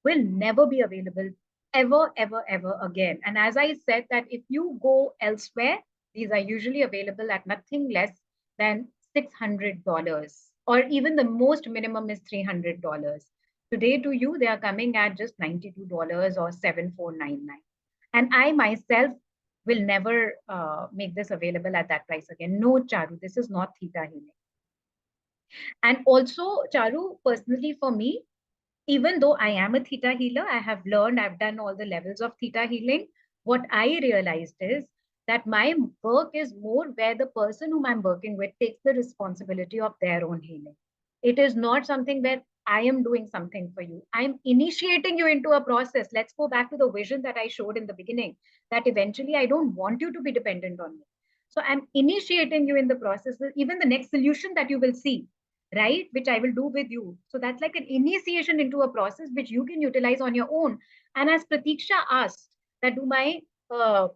will never be available ever, ever, ever again. And as I said that if you go elsewhere, these are usually available at nothing less than $600, or even the most minimum is $300. Today to you, they are coming at just $92 or 7,499. And I myself will never make this available at that price again. No, Charu, this is not theta healing. And also, Charu, personally for me, even though I am a theta healer, I have learned, I've done all the levels of theta healing. What I realized is that my work is more where the person whom I'm working with takes the responsibility of their own healing. It is not something where I am doing something for you. I'm initiating you into a process. Let's go back to the vision that I showed in the beginning, that eventually I don't want you to be dependent on me. So I'm initiating you in the process. Even the next solution that you will see, right, which I will do with you. So that's like an initiation into a process which you can utilize on your own. And as Pratiksha asked, that do my uh,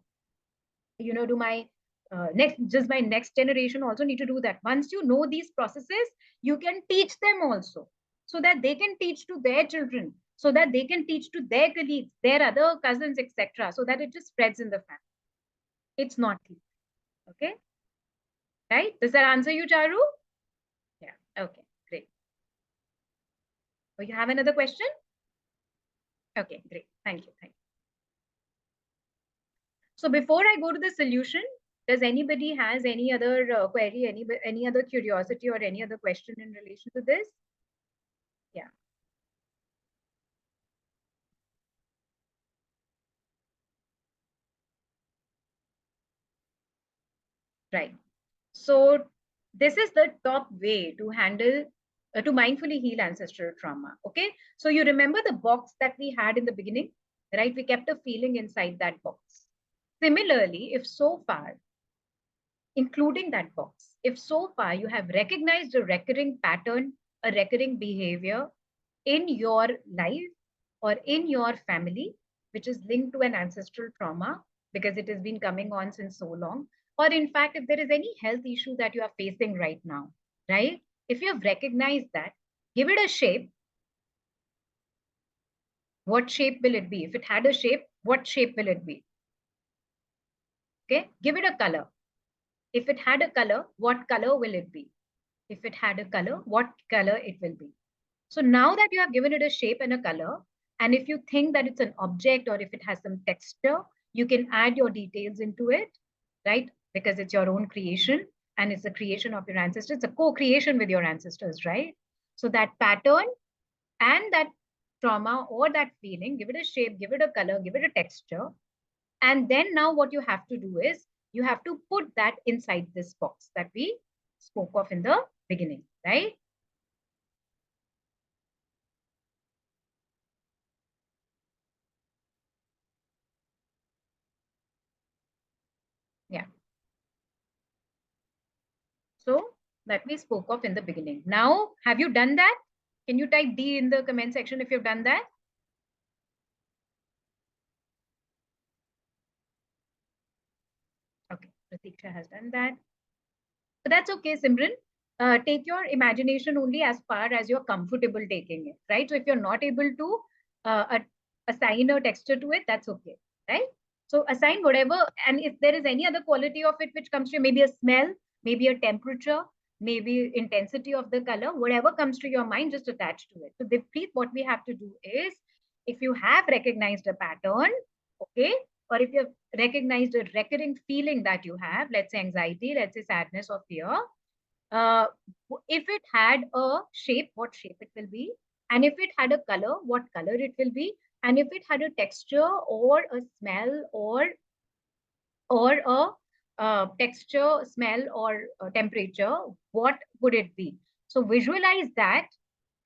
do my next generation also need to do that? Once you know these processes, you can teach them also, so that they can teach to their children, so that they can teach to their colleagues, their other cousins, etc., so that it just spreads in the family. It's not clear. Okay, right? Does that answer you, Charu? Yeah. Okay, great. Oh, you have another question? Okay, great. Thank you. Thank you. So before I go to the solution, does anybody has any other query, any other curiosity or any other question in relation to this? Yeah, right. So this is the top way to handle, to mindfully heal ancestral trauma. Okay. So you remember the box that we had in the beginning, right? We kept a feeling inside that box. Similarly, if so far, including that box, if so far you have recognized a recurring pattern, a recurring behavior in your life or in your family, which is linked to an ancestral trauma because it has been coming on since so long, or in fact, if there is any health issue that you are facing right now, right? If you have recognized that, give it a shape. What shape will it be? If it had a shape, what shape will it be? Okay, give it a color. If it had a color, what color will it be? If it had a color, what color it will be? So now that you have given it a shape and a color, and if you think that it's an object or if it has some texture, you can add your details into it, right? Because it's your own creation and it's a creation of your ancestors. It's a co-creation with your ancestors, right? So that pattern and that trauma or that feeling, give it a shape, give it a color, give it a texture. And then now what you have to do is you have to put that inside this box that we spoke of in the beginning, right? Yeah. So that we spoke of in the beginning. Now, have you done that? Can you type D in the comment section if you've done that? Okay, Pratiksha has done that. So that's okay, Simran. Take your imagination only as far as you're comfortable taking it, right? So if you're not able to assign a texture to it, that's okay, right? So assign whatever, and if there is any other quality of it which comes to you, maybe a smell, maybe a temperature, maybe intensity of the color, whatever comes to your mind, just attach to it. So please, what we have to do is, if you have recognized a pattern, okay, or if you've recognized a recurring feeling that you have, let's say anxiety, let's say sadness or fear, uh, if it had a shape, what shape it will be, and if it had a color, what color it will be, and if it had a texture or a smell or a texture, smell, or temperature, what would it be? So visualize that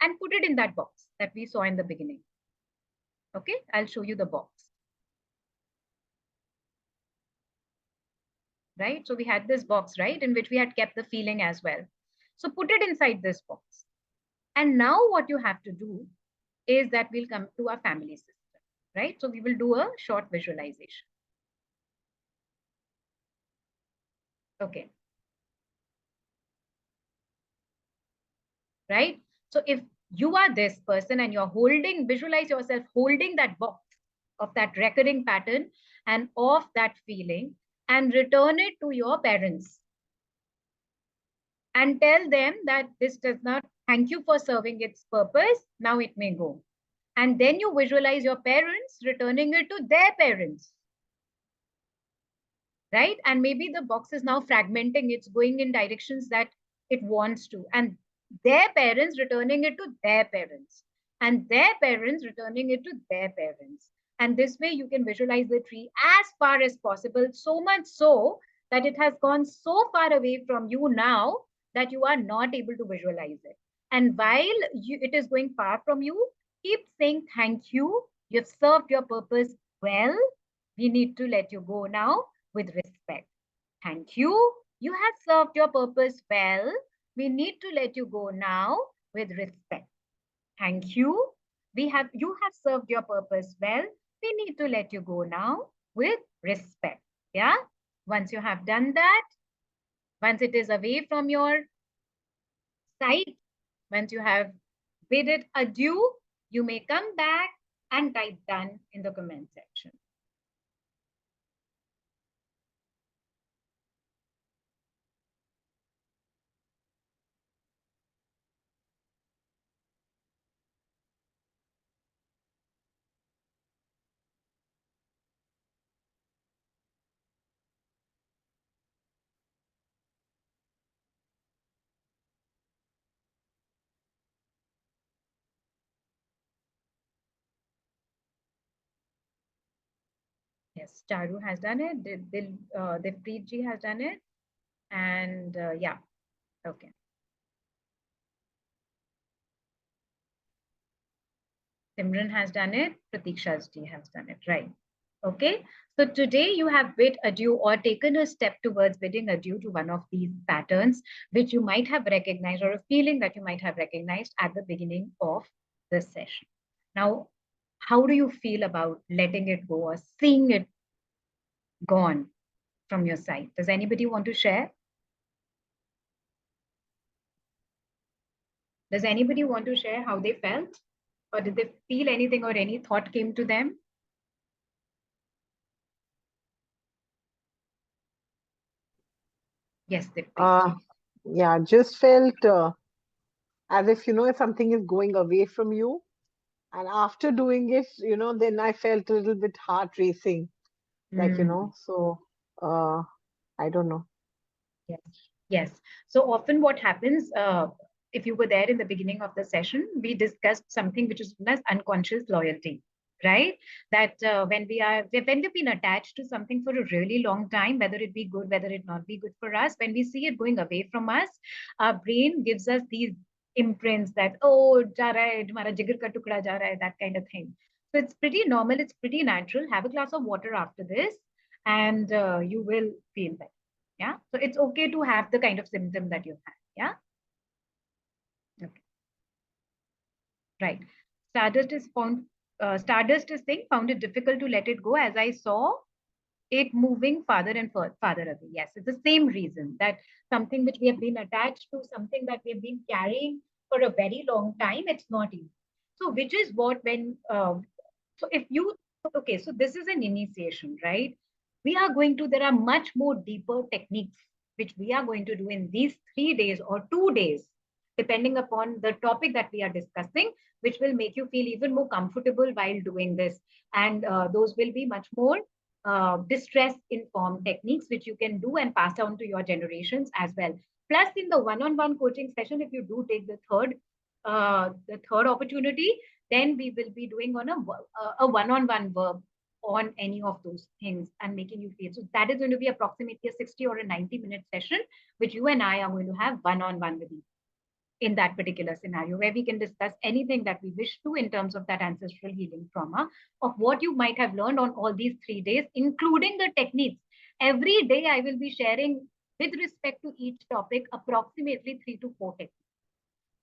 and put it in that box that we saw in the beginning. Okay, I'll show you the box. Right? So we had this box, right, in which we had kept the feeling as well. So put it inside this box. And now what you have to do is that we'll come to our family system, right? So we will do a short visualization. Okay, right? So if you are this person and you're holding, visualize yourself holding that box of that recurring pattern and of that feeling and return it to your parents and tell them that this does not, thank you for serving its purpose, now it may go. And then you visualize your parents returning it to their parents, right? And maybe the box is now fragmenting, it's going in directions that it wants to, and their parents returning it to their parents, and their parents returning it to their parents. And this way you can visualize the tree as far as possible, so much so that it has gone so far away from you now that you are not able to visualize it. And while it is going far from you, keep saying thank you, you've served your purpose well, we need to let you go now with respect. Thank you. You have served your purpose well. We need to let you go now with respect. Thank you. You have served your purpose well. We need to let you go now with respect. Yeah. Once you have done that, once it is away from your sight, once you have bid it adieu, you may come back and type done in the comment section. Yes, Charu has done it. Divpreet ji has done it. And yeah, okay. Simran has done it. Pratiksha ji has done it. Right. Okay. So today you have bid adieu or taken a step towards bidding adieu to one of these patterns, which you might have recognized or a feeling that you might have recognized at the beginning of this session. Now, how do you feel about letting it go or seeing it gone from your side? Does anybody want to share? Does anybody want to share how they felt? Or did they feel anything or any thought came to them? Yes, they Yeah, just felt as if, if something is going away from you. And after doing it, then I felt a little bit heart racing, like, so uh, I don't know. Yes. Yes. So often what happens, if you were there in the beginning of the session, we discussed something which is known as unconscious loyalty, right? That when we've been attached to something for a really long time, whether it be good, whether it not be good for us, when we see it going away from us, our brain gives us these imprints that, oh, ja raha hai, tumhara jigar ka tukda ja raha hai, that kind of thing. So it's pretty normal. It's pretty natural. Have a glass of water after this and you will feel better. Yeah. So it's okay to have the kind of symptom that you have. Yeah. Okay. Right. Stardust is found. Stardust is saying found it difficult to let it go as I saw it moving farther and farther away. Yes, it's the same reason that something which we have been attached to, something that we have been carrying for a very long time, it's not easy. So, which is what when so if you okay, so this is an initiation, right? We are going to, there are much more deeper techniques which we are going to do in these 3 days or 2 days, depending upon the topic that we are discussing, which will make you feel even more comfortable while doing this. And those will be much more distress informed techniques which you can do and pass on to your generations as well. Plus, in the one-on-one coaching session, if you do take the third opportunity, then we will be doing on a one-on-one verb on any of those things and making you feel. So that is going to be approximately a 60 or a 90-minute session, which you and I are going to have one-on-one with you in that particular scenario, where we can discuss anything that we wish to in terms of that ancestral healing trauma, of what you might have learned on all these 3 days, including the techniques. Every day, I will be sharing with respect to each topic approximately 3 to 4 techniques,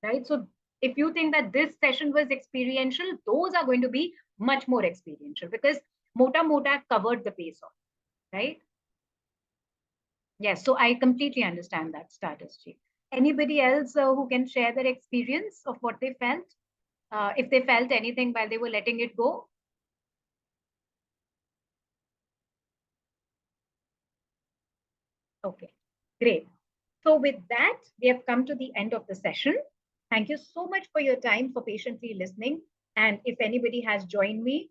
right? So if you think that this session was experiential, those are going to be much more experiential because Mota Mota covered the pace of, right? Yes, so I completely understand that strategy. Anybody else who can share their experience of what they felt? If they felt anything while they were letting it go? Okay, great. So with that, we have come to the end of the session. Thank you so much for your time, for patiently listening. And if anybody has joined me,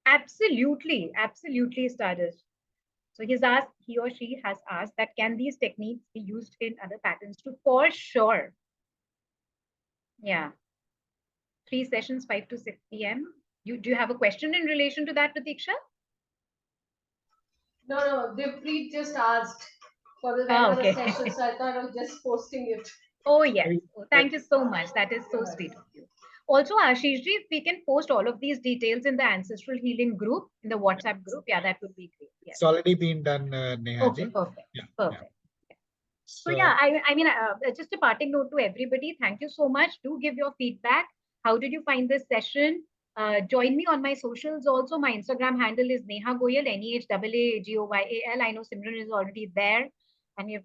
absolutely, absolutely, Stardust. So he or she has asked that can these techniques be used in other patterns too? For sure. Yeah. 3 sessions, 5 to 6 p.m. Do you have a question in relation to that, Pratiksha? No, no, Divpreet just asked for the Ah, when the okay. session, so I thought of just posting it. Oh, yes. Very Oh, well. thank you so much. That is so sweet of you. Also, Ashishji, if we can post all of these details in the Ancestral Healing group, in the WhatsApp group, yeah, that would be great. Yes. It's already been done, Neha Okay, ji. perfect. Yeah, yeah. Perfect. So So yeah, I mean, just a parting note to everybody. Thank you so much. Do give your feedback. How did you find this session? Join me on my socials also. My Instagram handle is Neha Goyal, NEHAAGOYAL. I know Simran is already there. And you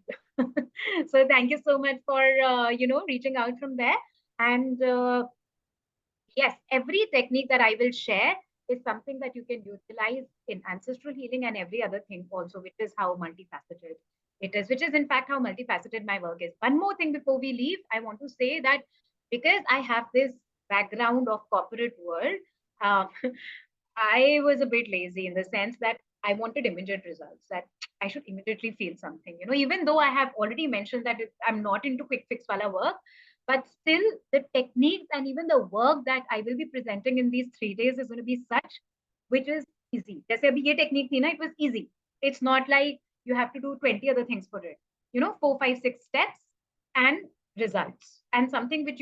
so thank you so much for reaching out from there. And yes, every technique that I will share is something that you can utilize in ancestral healing and every other thing also, which is how multifaceted it is, which is in fact how multifaceted my work is. One more thing before we leave, I want to say that because I have this background of corporate world, um, I was a bit lazy in the sense that I wanted immediate results, that I should immediately feel something. Even though I have already mentioned that I'm not into quick fix wala work, but still the techniques and even the work that I will be presenting in these 3 days is going to be such which is easy. जैसे अभी ये technique थी ना, it was easy. It's not like you have to do 20 other things for it. 4, 5, 6 steps and results, and something which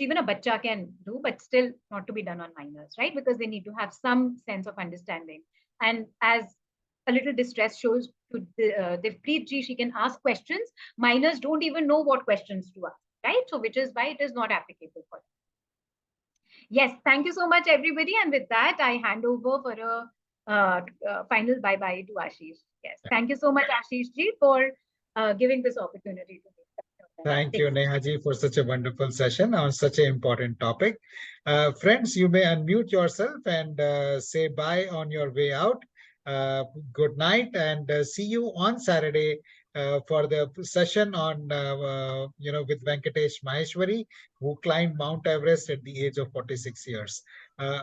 even a bacha can do, but still not to be done on minors, right? Because they need to have some sense of understanding. And as a little distress shows to Divpreet ji, she can ask questions. Minors don't even know what questions to ask, right? So, which is why it is not applicable for them. Yes, thank you so much, everybody. And with that, I hand over for a final bye bye to Ashish. Yes, thank you so much, Ashish ji, for giving this opportunity to me. Thank Take you, care. Nehaji, for such a wonderful session on such an important topic. Friends, you may unmute yourself and say bye on your way out. Good night, and see you on Saturday for the session on with Venkatesh Maheshwari, who climbed Mount Everest at the age of 46 years.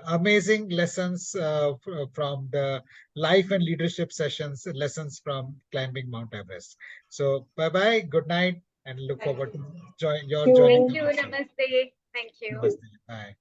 Amazing lessons from the life and leadership sessions, lessons from climbing Mount Everest. So, bye bye, good night, and look Thank forward you. to your joining You. Thank us you. also. Namaste. Thank you. Namaste. Bye.